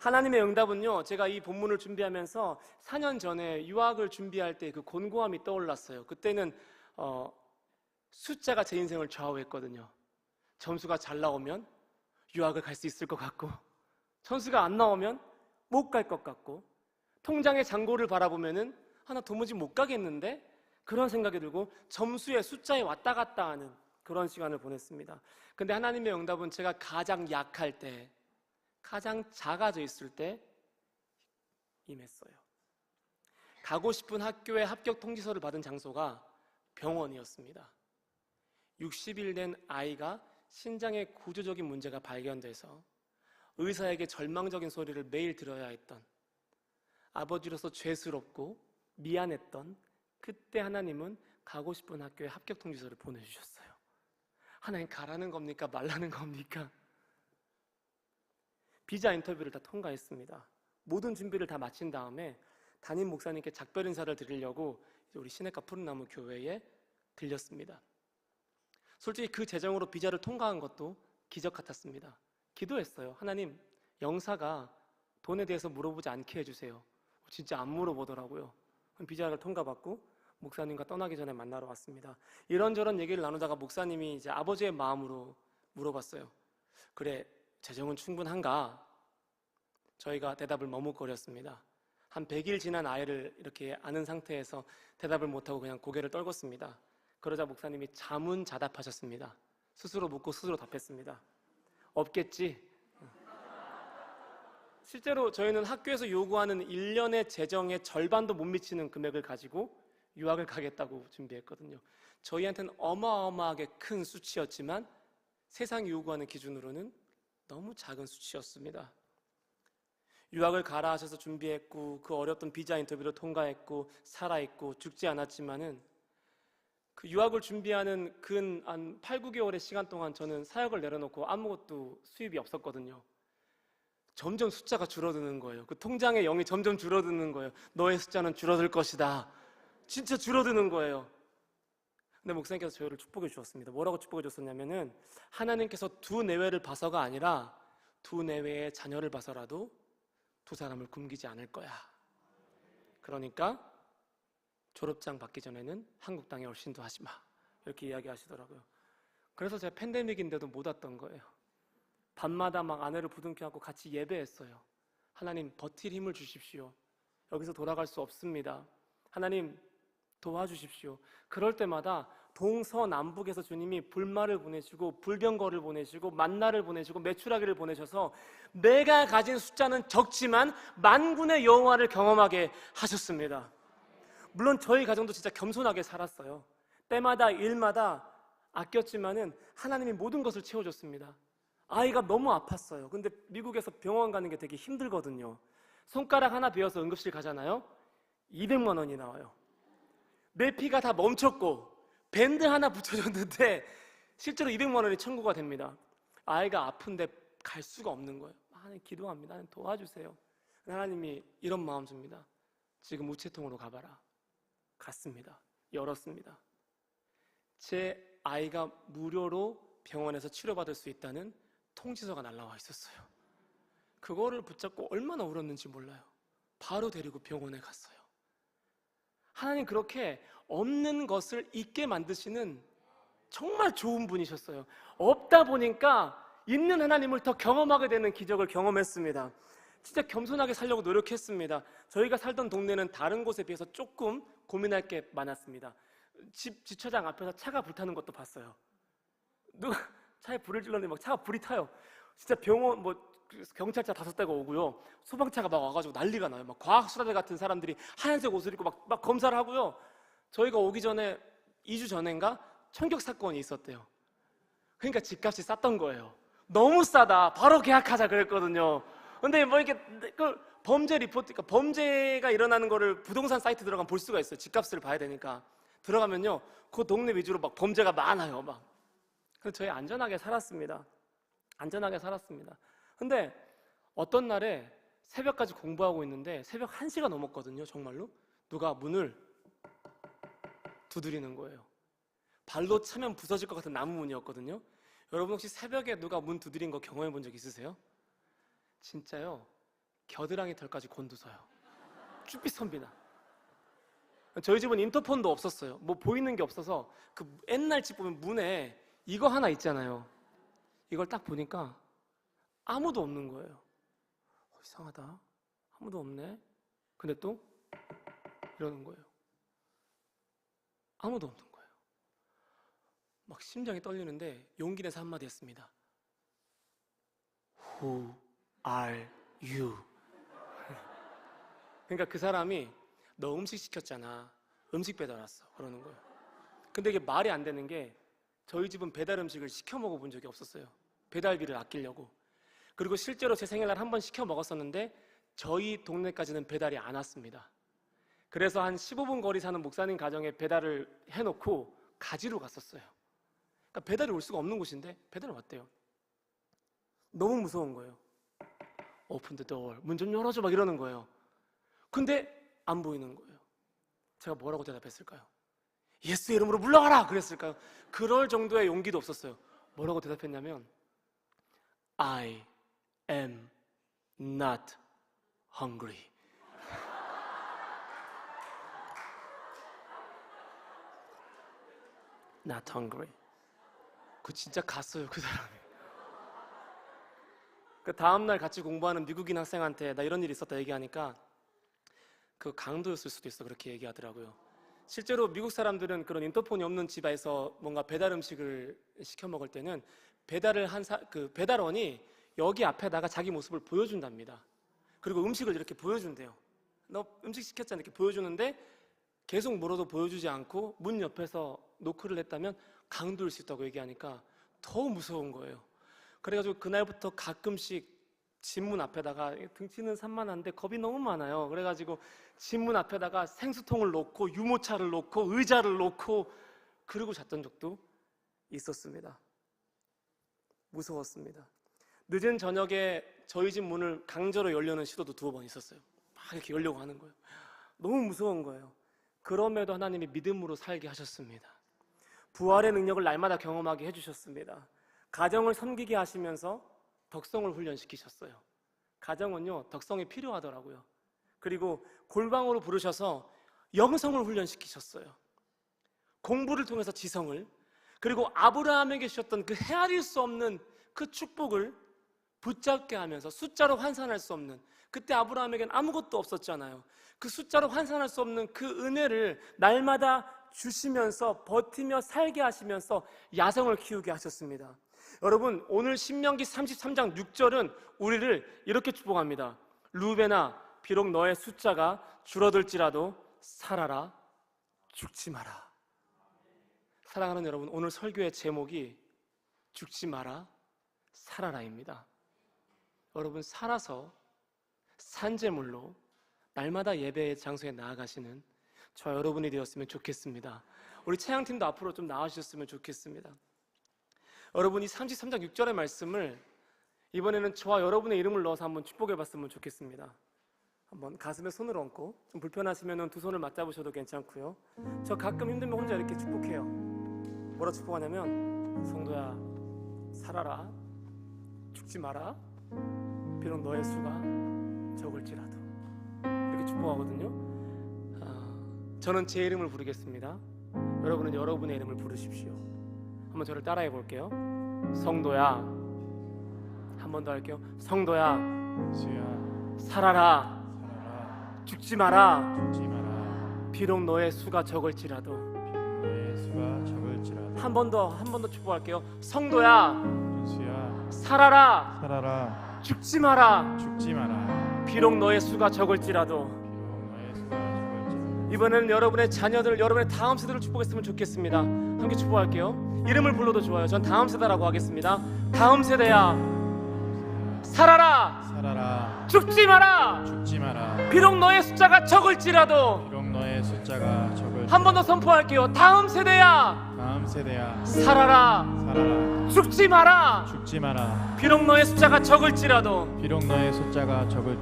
하나님의 응답은요, 제가 이 본문을 준비하면서 4년 전에 유학을 준비할 때 그 곤고함이 떠올랐어요. 그때는 숫자가 제 인생을 좌우했거든요. 점수가 잘 나오면 유학을 갈 수 있을 것 같고, 점수가 안 나오면 못 갈 것 같고, 통장의 잔고를 바라보면은 나 도무지 못 가겠는데? 그런 생각이 들고 점수의 숫자에 왔다 갔다 하는 그런 시간을 보냈습니다. 근데 하나님의 응답은 제가 가장 약할 때, 가장 작아져 있을 때 임했어요. 가고 싶은 학교의 합격 통지서를 받은 장소가 병원이었습니다. 60일 된 아이가 신장에 구조적인 문제가 발견돼서 의사에게 절망적인 소리를 매일 들어야 했던, 아버지로서 죄스럽고 미안했던 그때 하나님은 가고 싶은 학교에 합격 통지서를 보내주셨어요. 하나님, 가라는 겁니까? 말라는 겁니까? 비자 인터뷰를 다 통과했습니다. 모든 준비를 다 마친 다음에 담임 목사님께 작별 인사를 드리려고 우리 시내가 푸른나무 교회에 들렸습니다. 솔직히 그 재정으로 비자를 통과한 것도 기적 같았습니다. 기도했어요. 하나님, 영사가 돈에 대해서 물어보지 않게 해주세요. 진짜 안 물어보더라고요. 비자를 통과받고 목사님과 떠나기 전에 만나러 왔습니다. 이런저런 얘기를 나누다가 목사님이 이제 아버지의 마음으로 물어봤어요. 그래, 재정은 충분한가? 저희가 대답을 머뭇거렸습니다. 한 100일 지난 아이를 이렇게 아는 상태에서 대답을 못하고 그냥 고개를 떨궜습니다. 그러자 목사님이 자문자답하셨습니다. 스스로 묻고 스스로 답했습니다. 없겠지? 실제로 저희는 학교에서 요구하는 1년의 재정의 절반도 못 미치는 금액을 가지고 유학을 가겠다고 준비했거든요. 저희한테는 어마어마하게 큰 수치였지만 세상이 요구하는 기준으로는 너무 작은 수치였습니다. 유학을 가라 하셔서 준비했고 그 어렵던 비자 인터뷰도 통과했고 살아있고 죽지 않았지만은 그 유학을 준비하는 근 한 8, 9개월의 시간 동안 저는 사역을 내려놓고 아무것도 수입이 없었거든요. 점점 숫자가 줄어드는 거예요. 그 통장의 0이 점점 줄어드는 거예요. 너의 숫자는 줄어들 것이다. 진짜 줄어드는 거예요. 근데 목사님께서 저희를 축복해 주셨습니다. 뭐라고 축복해 줬었냐면은 하나님께서 두 내외를 봐서가 아니라 두 내외의 자녀를 봐서라도 두 사람을 굶기지 않을 거야. 그러니까 졸업장 받기 전에는 한국 땅에 얼씬도 하지 마. 이렇게 이야기하시더라고요. 그래서 제가 팬데믹인데도 못 왔던 거예요. 밤마다 막 아내를 부둥켜 안고 같이 예배했어요. 하나님 버틸 힘을 주십시오. 여기서 돌아갈 수 없습니다. 하나님 도와주십시오. 그럴 때마다 동서남북에서 주님이 불말을 보내시고 불병거를 보내시고 만나를 보내시고 메추라기를 보내셔서 내가 가진 숫자는 적지만 만군의 여호와를 경험하게 하셨습니다. 물론 저희 가정도 진짜 겸손하게 살았어요. 때마다 일마다 아꼈지만은 하나님이 모든 것을 채워줬습니다. 아이가 너무 아팠어요. 근데 미국에서 병원 가는 게 되게 힘들거든요. 손가락 하나 베어서 응급실 가잖아요. 200만 원이 나와요. 내 피가 다 멈췄고 밴드 하나 붙여줬는데 실제로 200만 원이 청구가 됩니다. 아이가 아픈데 갈 수가 없는 거예요. 하나님 기도합니다. 하나님 도와주세요. 하나님이 이런 마음 줍니다. 지금 우체통으로 가봐라. 갔습니다. 열었습니다. 제 아이가 무료로 병원에서 치료받을 수 있다는 통지서가 날라와 있었어요. 그거를 붙잡고 얼마나 울었는지 몰라요. 바로 데리고 병원에 갔어요. 하나님 그렇게 없는 것을 있게 만드시는 정말 좋은 분이셨어요. 없다 보니까 있는 하나님을 더 경험하게 되는 기적을 경험했습니다. 진짜 겸손하게 살려고 노력했습니다. 저희가 살던 동네는 다른 곳에 비해서 조금 고민할 게 많았습니다. 집 주차장 앞에서 차가 불타는 것도 봤어요. 누가 차에 불을 질렀는데 막 차가 불이 타요. 진짜 병원 경찰차 5대가 오고요. 소방차가 막 와가지고 난리가 나요. 막 과학수사대 같은 사람들이 하얀색 옷을 입고 막 검사를 하고요. 저희가 오기 전에 2주 전인가 총격 사건이 있었대요. 그러니까 집값이 쌌던 거예요. 너무 싸다. 바로 계약하자 그랬거든요. 근데 뭐 이렇게 그 범죄 리포트, 그러니까 범죄가 일어나는 거를 부동산 사이트 들어가면 볼 수가 있어요. 집값을 봐야 되니까. 들어가면요, 그 동네 위주로 막 범죄가 많아요. 막. 그래서 저희 안전하게 살았습니다. 안전하게 살았습니다. 근데 어떤 날에 새벽까지 공부하고 있는데 새벽 1시가 넘었거든요. 정말로 누가 문을 두드리는 거예요. 발로 차면 부서질 것 같은 나무 문이었거든요. 여러분 혹시 새벽에 누가 문 두드린 거 경험해 본 적 있으세요? 진짜요, 겨드랑이 털까지 곤두서요. 쭈삣 선비나. 저희 집은 인터폰도 없었어요. 뭐 보이는 게 없어서 그 옛날 집 보면 문에 이거 하나 있잖아요. 이걸 딱 보니까 아무도 없는 거예요. 이상하다. 아무도 없네. 근데 또 이러는 거예요. 아무도 없는 거예요. 막 심장이 떨리는데 용기 내서 한마디 했습니다. Who are you? 그러니까 그 사람이 너 음식 시켰잖아. 음식 배달 왔어. 그러는 거예요. 근데 이게 말이 안 되는 게 저희 집은 배달 음식을 시켜 먹어본 적이 없었어요. 배달비를 아끼려고. 그리고 실제로 제 생일날 한 번 시켜 먹었었는데 저희 동네까지는 배달이 안 왔습니다. 그래서 한 15분 거리 사는 목사님 가정에 배달을 해놓고 가지로 갔었어요. 그러니까 배달이 올 수가 없는 곳인데 배달이 왔대요. 너무 무서운 거예요. Open the door. 문 좀 열어줘 막 이러는 거예요. 근데 안 보이는 거예요. 제가 뭐라고 대답했을까요? 예수의 이름으로 물러가라 그랬을까요? 그럴 정도의 용기도 없었어요. 뭐라고 대답했냐면 I am not hungry. Not hungry. 그 진짜 갔어요, 그 사람이. 그 다음날 같이 공부하는 미국인 학생한테 나 이런 일이 있었다 얘기하니까 그 강도였을 수도 있어 그렇게 얘기하더라고요. 실제로 미국 사람들은 그런 인터폰이 없는 집에서 뭔가 배달 음식을 시켜 먹을 때는 배달을 한 그 배달원이 여기 앞에다가 자기 모습을 보여준답니다. 그리고 음식을 이렇게 보여준대요. 너 음식 시켰잖아 이렇게 보여주는데 계속 물어도 보여주지 않고 문 옆에서 노크를 했다면 강도일 수 있다고 얘기하니까 더 무서운 거예요. 그래가지고 그날부터 가끔씩 집문 앞에다가, 등치는 산만한데 겁이 너무 많아요. 그래가지고 집문 앞에다가 생수통을 놓고 유모차를 놓고 의자를 놓고 그러고 잤던 적도 있었습니다. 무서웠습니다. 늦은 저녁에 저희 집 문을 강제로 열려는 시도도 2번 있었어요. 막 이렇게 열려고 하는 거예요. 너무 무서운 거예요. 그럼에도 하나님이 믿음으로 살게 하셨습니다. 부활의 능력을 날마다 경험하게 해주셨습니다. 가정을 섬기게 하시면서 덕성을 훈련시키셨어요. 가정은요, 덕성이 필요하더라고요. 그리고 골방으로 부르셔서 영성을 훈련시키셨어요. 공부를 통해서 지성을, 그리고 아브라함에게 주셨던 그 헤아릴 수 없는 그 축복을 붙잡게 하면서 숫자로 환산할 수 없는, 그때 아브라함에겐 아무것도 없었잖아요. 그 숫자로 환산할 수 없는 그 은혜를 날마다 주시면서 버티며 살게 하시면서 야성을 키우게 하셨습니다. 여러분, 오늘 신명기 33장 6절은 우리를 이렇게 축복합니다. 루벤아, 비록 너의 숫자가 줄어들지라도 살아라, 죽지 마라. 사랑하는 여러분, 오늘 설교의 제목이 죽지 마라, 살아라입니다. 여러분, 살아서 산재물로 날마다 예배의 장소에 나아가시는 저 여러분이 되었으면 좋겠습니다. 우리 찬양팀도 앞으로 좀 나와주셨으면 좋겠습니다. 여러분, 이 33장 6절의 말씀을 이번에는 저와 여러분의 이름을 넣어서 한번 축복해 봤으면 좋겠습니다. 한번 가슴에 손을 얹고, 좀 불편하시면 2 손을 맞잡으셔도 괜찮고요. 저 가끔 힘들면 혼자 이렇게 축복해요. 뭐라 축복하냐면, 성도야, 살아라, 죽지 마라, 비록 너의 수가 적을지라도, 이렇게 축복하거든요. 저는 제 이름을 부르겠습니다. 여러분은 여러분의 이름을 부르십시오. 한번 저를 따라해 볼게요. 성도야, 한 번 더 할게요. 성도야, 살아라, 죽지 마라, 비록 너의 수가 적을지라도. 한 번 더 축복할게요. 성도야, 살아라, 죽지 마라, 비록 너의 수가 적을지라도. 이번에는 여러분의 자녀들, 여러분의 다음 세대를 축복했으면 좋겠습니다. 함께 축복할게요. 이름을 불러도 좋아요. 전 다음 세대라고 하겠습니다. 다음 세대야, 살아라, 죽지 마라, 비록 너의 숫자가 적을지라도. 한 번 더 선포할게요. 다음 세대야, 살아라, 죽지 마라, 비록 너의 숫자가 적을지라도.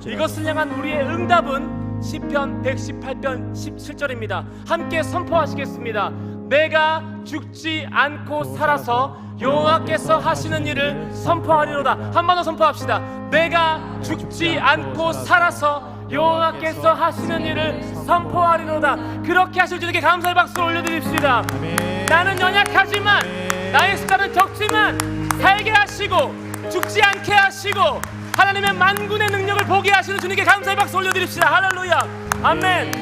이것을 향한 우리의 응답은 시편 118편 17절입니다. 함께 선포하시겠습니다. 내가 죽지 않고 살아서 여호와께서 하시는 일을 선포하리로다. 한 번 더 선포합시다. 내가 죽지 않고 살아서 여호와께서 하시는 일을 선포하리로다. 그렇게 하실 주님께 감사의 박수 올려드립시다. 아멘. 나는 연약하지만, 나의 숫자는 적지만 살게 하시고 죽지 않게 하시고 하나님의 만군의 능력을 보게 하시는 주님께 감사의 박수 올려드립시다. 할렐루야, 아멘.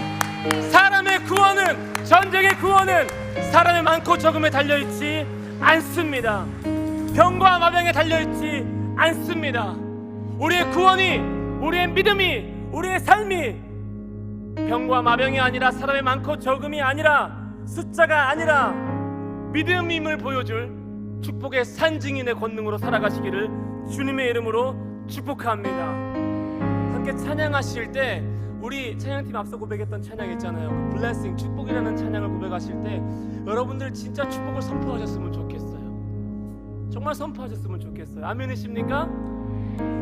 사람의 구원은, 전쟁의 구원은 사람의 많고 적음에 달려있지 않습니다. 병과 마병에 달려있지 않습니다. 우리의 구원이, 우리의 믿음이, 우리의 삶이 병과 마병이 아니라, 사람의 많고 적음이 아니라, 숫자가 아니라 믿음임을 보여줄 축복의 산증인의 권능으로 살아가시기를 주님의 이름으로 축복합니다. 함께 찬양하실 때, 우리 찬양팀 앞서 고백했던 찬양 있잖아요. 그 블레싱, 축복이라는 찬양을 고백하실 때 여러분들 진짜 축복을 선포하셨으면 좋겠어요. 정말 선포하셨으면 좋겠어요. 아멘이십니까?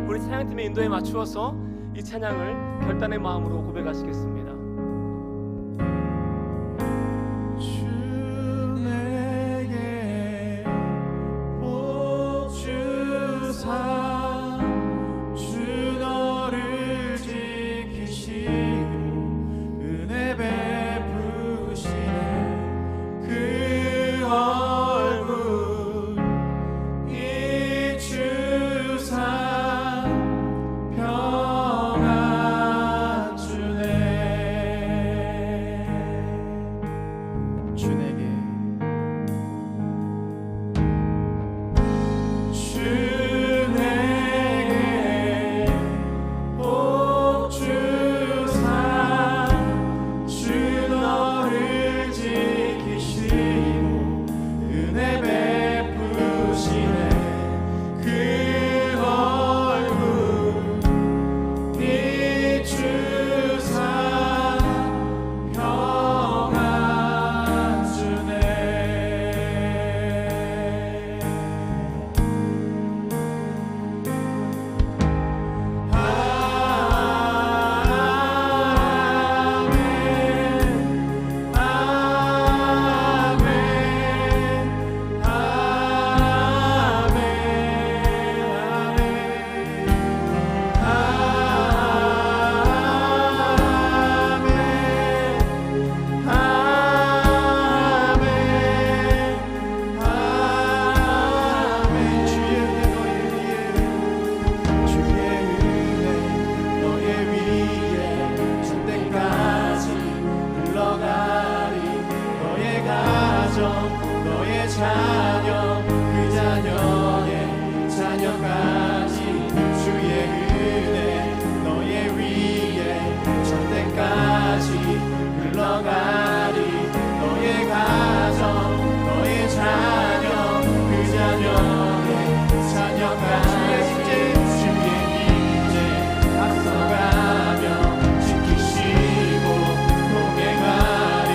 우리 찬양팀의 인도에 맞추어서 이 찬양을 결단의 마음으로 고백하시겠습니다. 주 내게 복 주사, 주 너를 지키시고 은혜 베푸시네. 그 얼굴 비추사 평안 주네. 자녀의 자녀가 주의 임재 앞서가며 지키시고 동행하리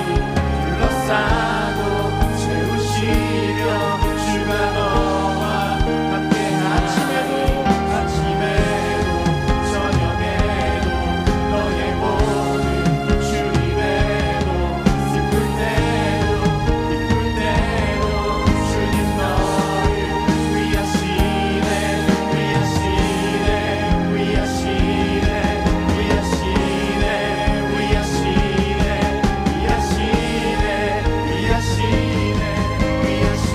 둘러싸고 채우시며 주가 너와 함께 아침에도 저녁에도 너의 모든 주님에도 슬플 때도 기쁠 때도 주님 너를 위하시네 위하시네 위하시네 위하시네 위하시네 위하시네 위하시네 위하시네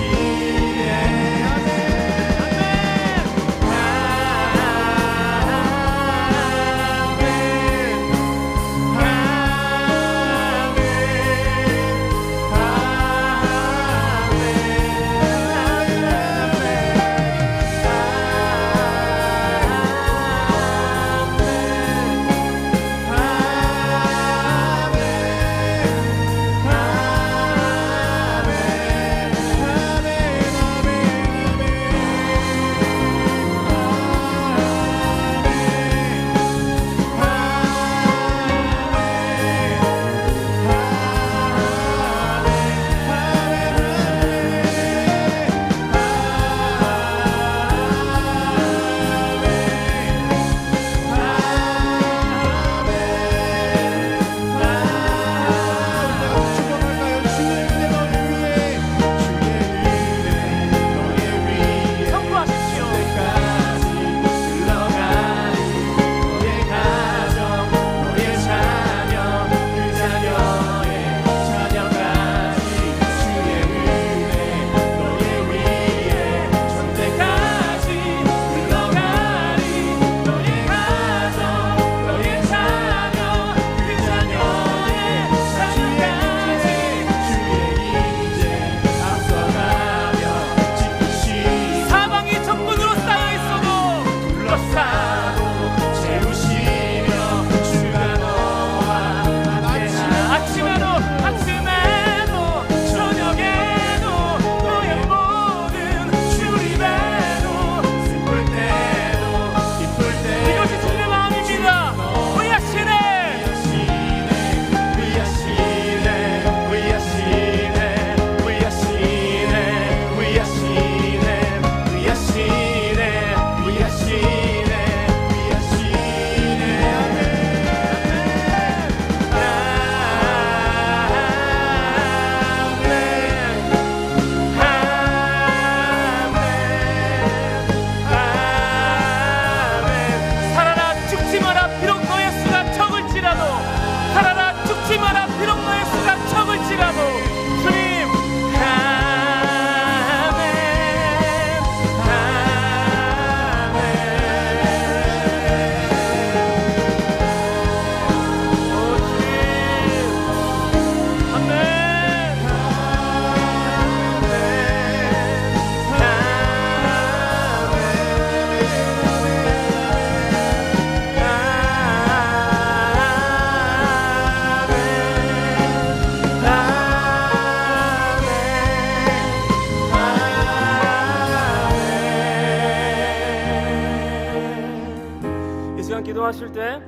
기도하실 때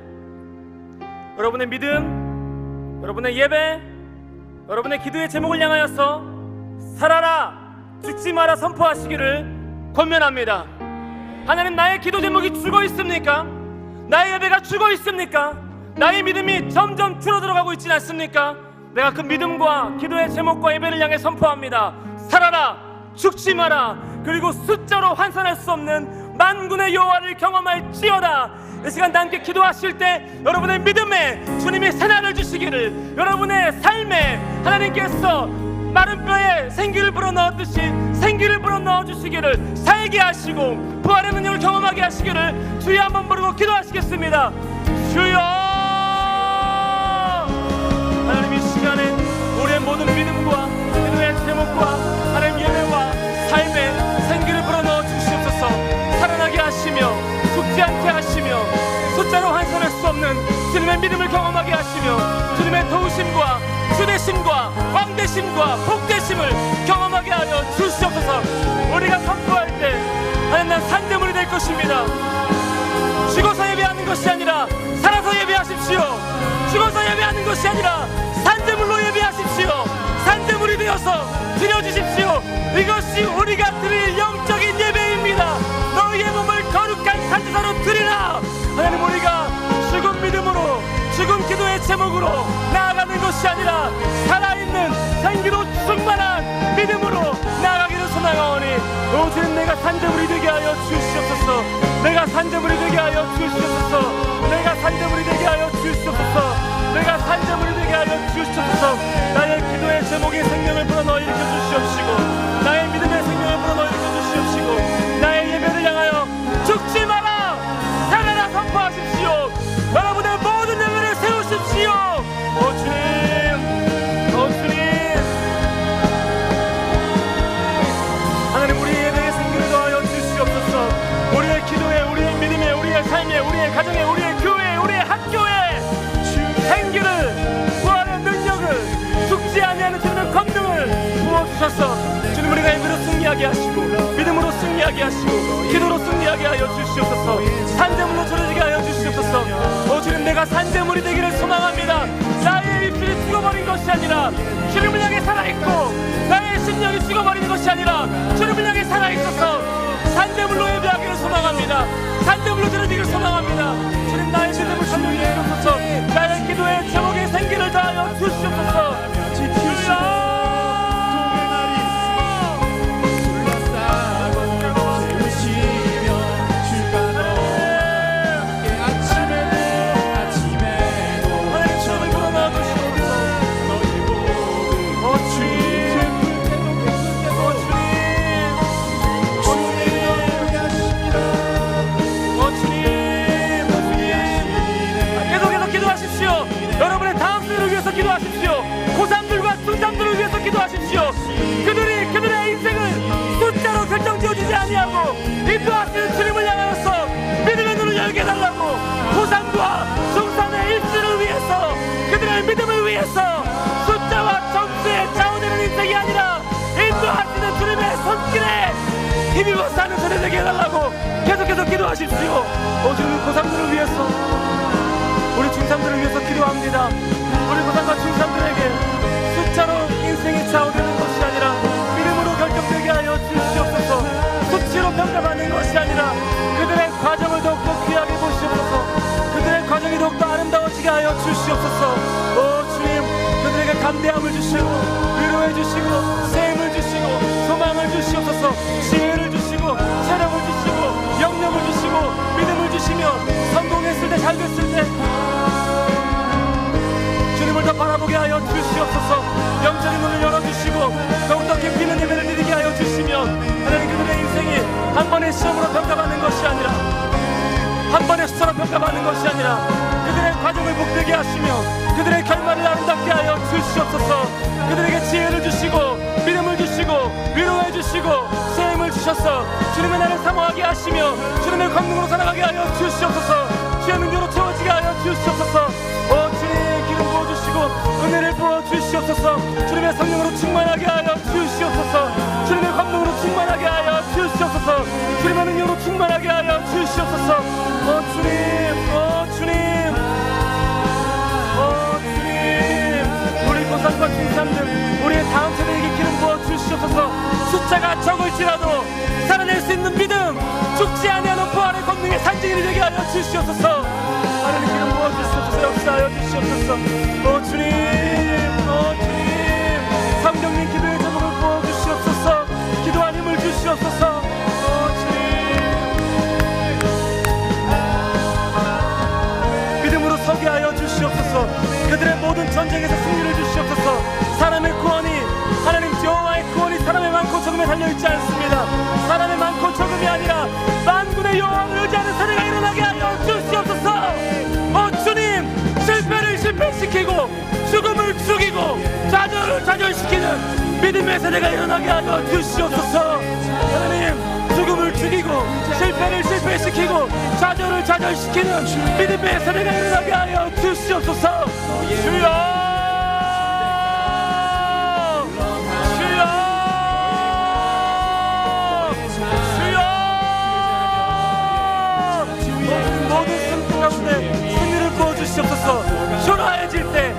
여러분의 믿음, 여러분의 예배, 여러분의 기도의 제목을 향하여서 살아라, 죽지 마라 선포하시기를 권면합니다. 하나님, 나의 기도 제목이 죽어 있습니까? 나의 예배가 죽어 있습니까? 나의 믿음이 점점 줄어들어가고 있지 않습니까? 내가 그 믿음과 기도의 제목과 예배를 향해 선포합니다. 살아라, 죽지 마라. 그리고 숫자로 환산할 수 없는 만군의 여호와를 경험할지어다. 이 시간 함께 기도하실 때 여러분의 믿음에 주님이 새날을 주시기를, 여러분의 삶에 하나님께서 마른 뼈에 생기를 불어넣었듯이 생기를 불어넣어 주시기를, 살게 하시고 부활의 능력을 경험하게 하시기를 주여 한번 부르고 기도하시겠습니다. 주여, 하나님 이 시간에 우리의 모든 믿음과 기도의 제목과 하나님 예배와 삶에 생기를 불어넣어 주시옵소서. 살아나게 하시며 죽지 않게 하시며 숫자로 환산할 수 없는 주님의 믿음을 경험하게 하시며 주님의 도우심과 주되심과 왕되심과 복되심을 경험하게 하여 주시옵소서. 우리가 것이 아니라 산재물로 예배하십시오. 산재물이 되어서 드려주십시오. 이것이 우리가 드릴 영적인 예배입니다. 너희의 몸을 거룩한 산제사로 드리라. 하나님, 우리가 죽은 믿음으로, 죽은 기도의 제목으로 나아가는 것이 아니라 살아있는 생기로 충만한 믿음으로 나아가기를 소망하오니, 오 주님, 내가 산재물이 되게 하여 주시옵소서. 내가 산재물이 되게 하여 주시옵소서. 내가 산재물이 되게 하여 주시옵소서. 내가 산재물이 되게 하여 주시옵소서. 나의 기도의 제목의 생명을 불어 넣어 일으켜 주시옵시고, 나의 믿음의 생명을 불어 넣어 일으켜 주시옵시고, 나의 예배를 향하여 죽지 마라, 살아라 선포하십시오. 여러분의 모든 예배를 세우십시오. 오 주님, 오 주님, 하나님, 우리의 예배의 생명을 더하여 주시옵소서. 우리의 기도에, 우리의 믿음에, 우리의 삶에, 우리의 가정에, 우리의 교회에, 우리의 학교에 생기를, 부활의 능력을, 죽지 아니하는 주님의 권능을 부어주셔서 주님, 우리가 예배로 승리하게 하시고, 믿음으로 승리하게 하시고, 기도로 승리하게 하여 주시옵소서. 산재물로 저려지게 하여 주시옵소서. 오 주님, 내가 산재물이 되기를 소망합니다. 나의 입술이 죽어버린 것이 아니라 주님을 향해 살아있고, 나의 심령이 죽어버리는 것이 아니라 주님을 향해 살아있어서 산재물로 예배하기를 소망합니다. 산재물로 저려지기를 소망합니다. 주님, 나의 믿음을 전력해 주옵소서. 나의 기도에 제목의 생기를 다하여 주시옵소서. 주여, 여러분의 다음 세대를 위해서 기도하십시오. 고3들과 중3들을 위해서 기도하십시오. 그들의 인생을 숫자로 결정지어지지 아니하고 인도하시는 주님을 향하여서 믿음의 눈을 열게 해달라고. 고3과 중3의 입술을 위해서, 그들의 믿음을 위해서 숫자와 점수에 좌우되는 인생이 아니라 인도하시는 주님의 손길에 힘입어 사는 세대 되게 해달라고 계속해서 기도하십시오. 주님, 고3들을 위해서, 우리 중3들을 위해서 기도합니다. 우리 고3과 중3들에게 숫자로 인생이 좌우되는 것이 아니라 믿음으로 결정되게 하여 주시옵소서. 수치로 평가받는 것이 아니라 그들의 과정을 더욱더 귀하게 보시옵소서. 그들의 과정이 더욱더 아름다워지게 하여 주시옵소서. 오 주님, 그들에게 감대함을 주시고, 위로해 주시고, 셈을 주시고, 소망을 주시옵소서. 지혜를 주시고, 체력을 주시고, 영역을 주시고, 믿음을 주시며, 성공했을 때, 잘 됐을 때 주님을 더 바라보게 하여 주시옵소서. 영적인 문을 열어주시고 더욱더 깊이 있는 예배를 드리게 하여 주시며, 하나님, 그들의 인생이 한 번의 시험으로 평가받는 것이 아니라, 한 번의 숫자로 평가받는 것이 아니라 그들의 과정을 복되게 하시며 그들의 결말을 아름답게 하여 주시옵소서. 그들에게 지혜를 주시고, 믿음을 주시고, 위로해 주시고, 셈을 주셔서 주님의 나를 사모하게 하시며 주님의 권능으로 살아가게 하여 주시옵소서. 주의 능력으로 채워지게 하여 주시옵소서. 오 주님, 기름 부어주시고 은혜를 부어주시옵소서. 주님의 성령으로 충만하게 하여 주시옵소서. 주님의 권능으로 충만하게 하여 주시옵소서. 주님의 능력으로 충만하게 하여 주시옵소서. 오 주님, 오 주님, 오 주님, 우리 고3과 중3들, 우리의 다음 세대에게 기름 부어주시옵소서. 숫자가 적을지라도 살아낼 수 있는 믿음, 죽지 아니하는 부활의 권능의 산증인이 되게 하여 주시옵소서. 하나님, 기름 부어주시옵소서. 역사하여 주시옵소서. 오 주님, 오 주님, 성령님 기도의 제목을 부어주시옵소서. 기도한 힘을 주시옵소서. 오 주님, 믿음으로 서게 하여 주시옵소서. 그들의 모든 전쟁에서 승리를 주시옵소서. 사람의 구원이, 하나님 여호와의 구원이 사람의 많고 적음에 달려있지 않습니다. 사람의 많고 적음이 아니라 만군의 여호와를 의지하는 세대가 일어나게 하여 주시옵소서. 오 주님, 실패를 실패시키고 죽음을 죽이고 좌절을 좌절시키는 믿음의 세대가 일어나게 하여 주시옵소서. 하나님, 죽음을 죽이고 실패를 실패시키고 좌절을 좌절시키는 믿음의 세대가 일어나게 하여 주시옵소서. 주여, 승리를 부어주시옵소서. 초라해질 때,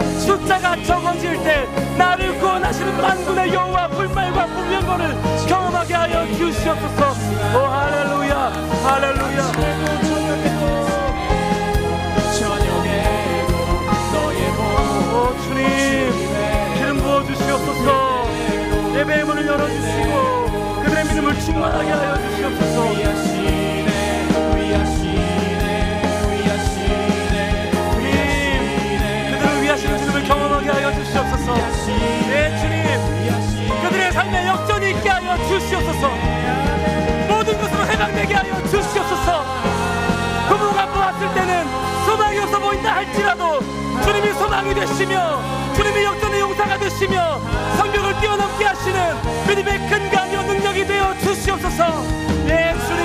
주님의 여호와 불말과 불면거를 경험하게 하여 주시옵소서. 오 할렐루야 할렐루야. 오 주님 기름 부어주시옵소서. 예배의 문을 열어주시고 그들의 믿음을 충만하게 하여 주시옵소서. 주님을 경험하게 하여 주시옵소서. 네 주님 그들의 삶에 역전이 있게 하여 주시옵소서. 모든 것으로 해방되게 하여 주시옵소서. 부부가 보았을 때는 소망이 없어 보인다 할지라도 주님이 소망이 되시며 주님이 역전의 용사가 되시며 성벽을 뛰어넘게 하시는 믿음의 근간이요 능력이 되어 주시옵소서. 예 주님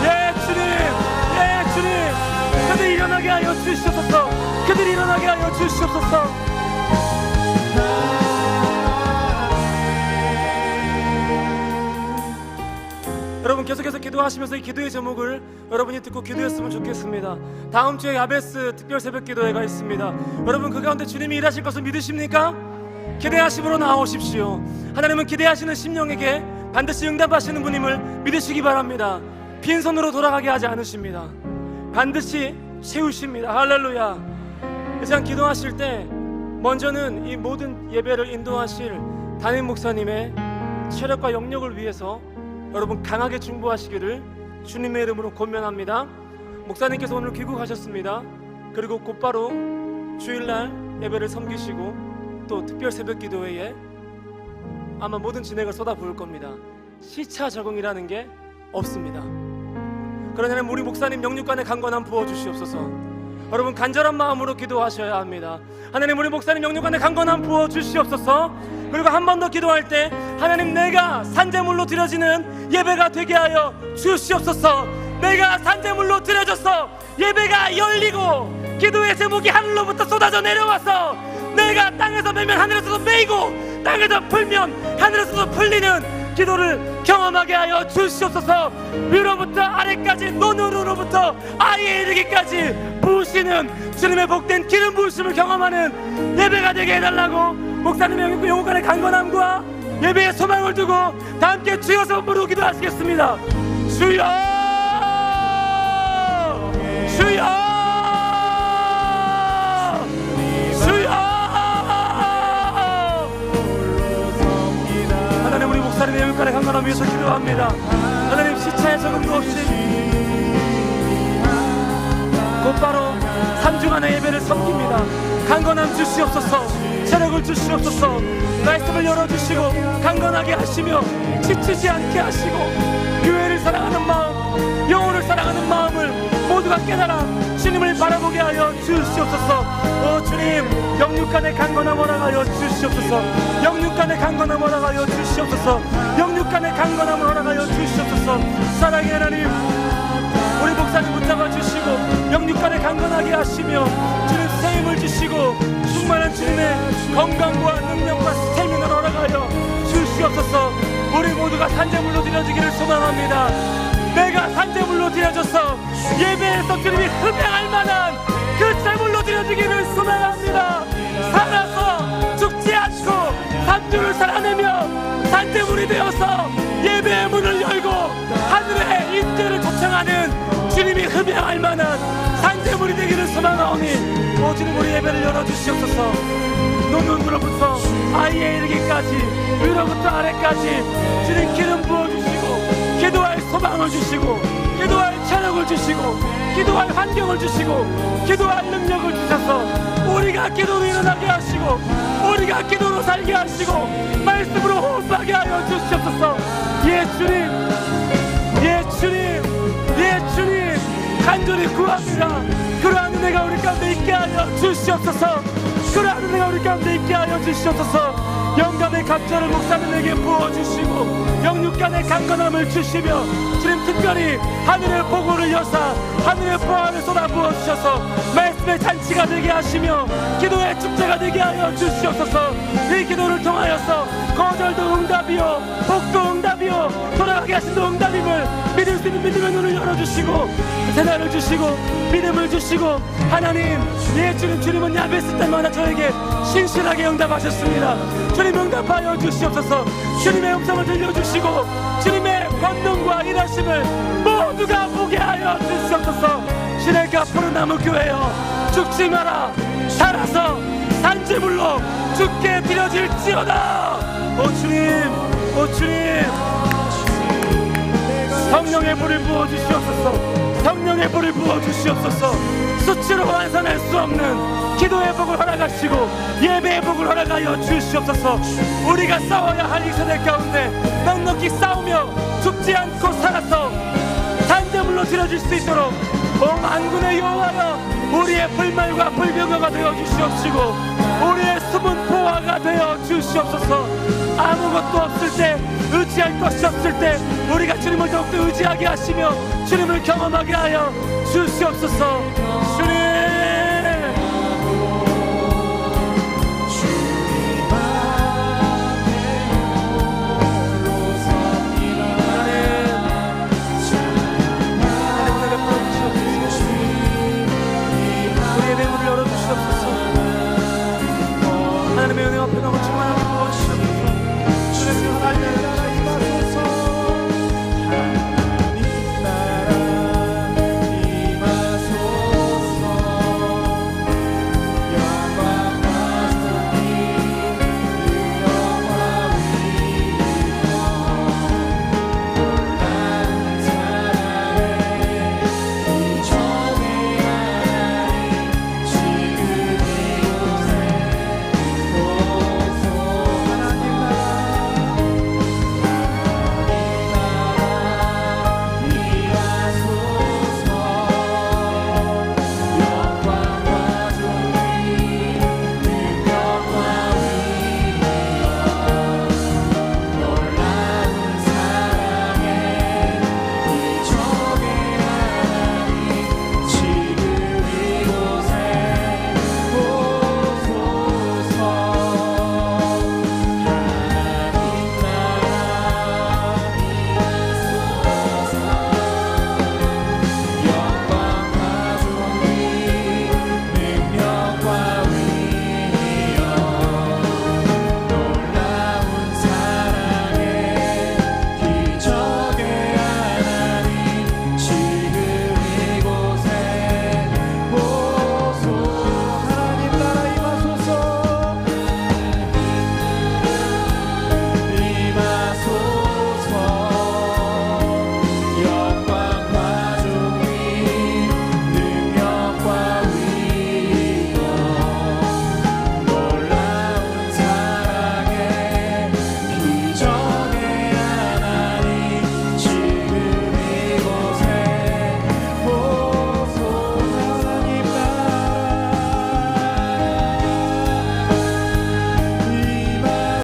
예 주님 예 주님 그들이 일어나게 하여 주시옵소서. 그들이 일어나게 하여 주시옵소서. 여러분 계속해서 기도하시면서 이 기도의 제목을 여러분이 듣고 기도했으면 좋겠습니다. 다음 주에 야베스 특별 새벽 기도회가 있습니다. 여러분 그 가운데 주님이 일하실 것을 믿으십니까? 기대하심으로 나오십시오. 하나님은 기대하시는 심령에게 반드시 응답하시는 분임을 믿으시기 바랍니다. 빈손으로 돌아가게 하지 않으십니다. 반드시 채우십니다. 할렐루야. 이 시간 기도하실 때 먼저는 이 모든 예배를 인도하실 담임 목사님의 체력과 영역을 위해서 여러분 강하게 중보하시기를 주님의 이름으로 권면합니다. 목사님께서 오늘 귀국하셨습니다. 그리고 곧바로 주일날 예배를 섬기시고 또 특별 새벽 기도회에 아마 모든 진행을 쏟아부을 겁니다. 시차 적응이라는 게 없습니다. 그러나 우리 목사님 영육간의 강건함 부어주시옵소서. 여러분 간절한 마음으로 기도하셔야 합니다. 하나님 우리 목사님 영육간의 강건함 부어주시옵소서. 그리고 한 번 더 기도할 때 하나님 내가 산재물로 드려지는 예배가 되게 하여 주시옵소서. 내가 산재물로 드려져서 예배가 열리고 기도의 제목이 하늘로부터 쏟아져 내려와서 내가 땅에서 매면 하늘에서도 매이고 땅에서 풀면 하늘에서도 풀리는 기도를 경험하게 하여 주시옵소서. 위로부터 아래까지 논으로부터 아이에 이르기까지 부으시는 주님의 복된 기름 부으심을 경험하는 예배가 되게 해달라고 목사님의 영혼간의 강건함과 예배의 소망을 두고 다 함께 주여서 부르고 기도하시겠습니다. 주여 주여 주여. 하나님 우리 목사님의 영혼간의 강건함을 위해서 기도합니다. 하나님 시차에 적응도 없이 곧바로 3주간의 예배를 섬깁니다. 강건함 주시옵소서. 체력을 주시옵소서. 말씀을 열어주시고 강건하게 하시며 지치지 않게 하시고 교회를 사랑하는 마음 영혼을 사랑하는 마음을 모두가 깨달아 주님을 바라보게 하여 주시옵소서. 오 주님 영육간의 강건함 허락하여 주시옵소서. 영육간의 강건함 허락하여 주시옵소서. 영육간의 강건함을 허락하여 주시옵소서. 사랑의 하나님 우리 목사님 붙잡아 주시고 영육간에 강건하게 하시며 주님 새 힘을 주시고 충만한 주님의 건강과 능력과 스태미나를 허락하여 주시옵소서. 우리 모두가 산재물로 드려지기를 소망합니다. 내가 산재물로 드려져서 예배에서 주님이 흠양할 만한 그 제물로 드려지기를 소망합니다. 살아서 죽지 않고 산주를 살아내며 산재물이 되어서 예배의 문을 열고 하늘의 인재를 초청하는 주님이 흠양할 만한 산재물이 되기를 소망하오니 오 주님 우리 예배를 열어주시옵소서. 논문으로부터 아이에 이르기까지 위로부터 아래까지 주님 기름 부어주시고 기도할 소망을 주시고 기도할 체력을 주시고 기도할 환경을 주시고 기도할 능력을 주셔서 우리가 기도로 일어나게 하시고 우리가 기도로 살게 하시고 말씀으로 호흡하게 하여 주시옵소서. 예 주님 예 주님 예 주님 간절히 구합니다. 그러한 은혜가 우리 가운데 있게 하여 주시옵소서. 그러한 은혜가 우리 가운데 있게 하여 주시옵소서. 영감의 감자를 목사님에게 부어주시고 영육간의 강건함을 주시며 주님 특별히 하늘의 보고를 여사 하늘의 보화를 쏟아 부어주셔서 말씀의 잔치가 되게 하시며 기도의 축제가 되게 하여 주시옵소서. 이 기도를 통하여서 거절도 응답이요 복도 응답이요 응답이요 돌아가게 하신도 응답임을 믿을 수 있는 믿음의 눈을 열어주시고 세상을 주시고 믿음을 주시고 하나님 예 주님은 야베스 때마다 저에게 신실하게 응답하셨습니다. 주님 응답하여 주시옵소서. 주님의 음성을 들려주시고 주님의 권능과 일하심을 모두가 보게 하여 주시옵소서. 시내가 푸른 나무 교회여 죽지 마라 살아서 산재물로 죽게 드려질지어다. 오 주님 성령의 불을 부어주시옵소서. 성령의 불을 부어주시옵소서. 수치로 완산할 수 없는 기도의 복을 허락하시고 예배의 복을 허락하여 주시옵소서. 우리가 싸워야 할 이 세대 가운데 넉넉히 싸우며 죽지 않고 살아서 산재물로 드려질 수 있도록 오 만군의 여호와여 우리의 불말과 불병거가 되어 주시옵시고 우리의 숨은 보화가 되어 주시옵소서. 아무것도 없을 때 의지할 것이 없을 때 우리가 주님을 더욱더 의지하게 하시며 주님을 경험하게 하여 주시옵소서. 주님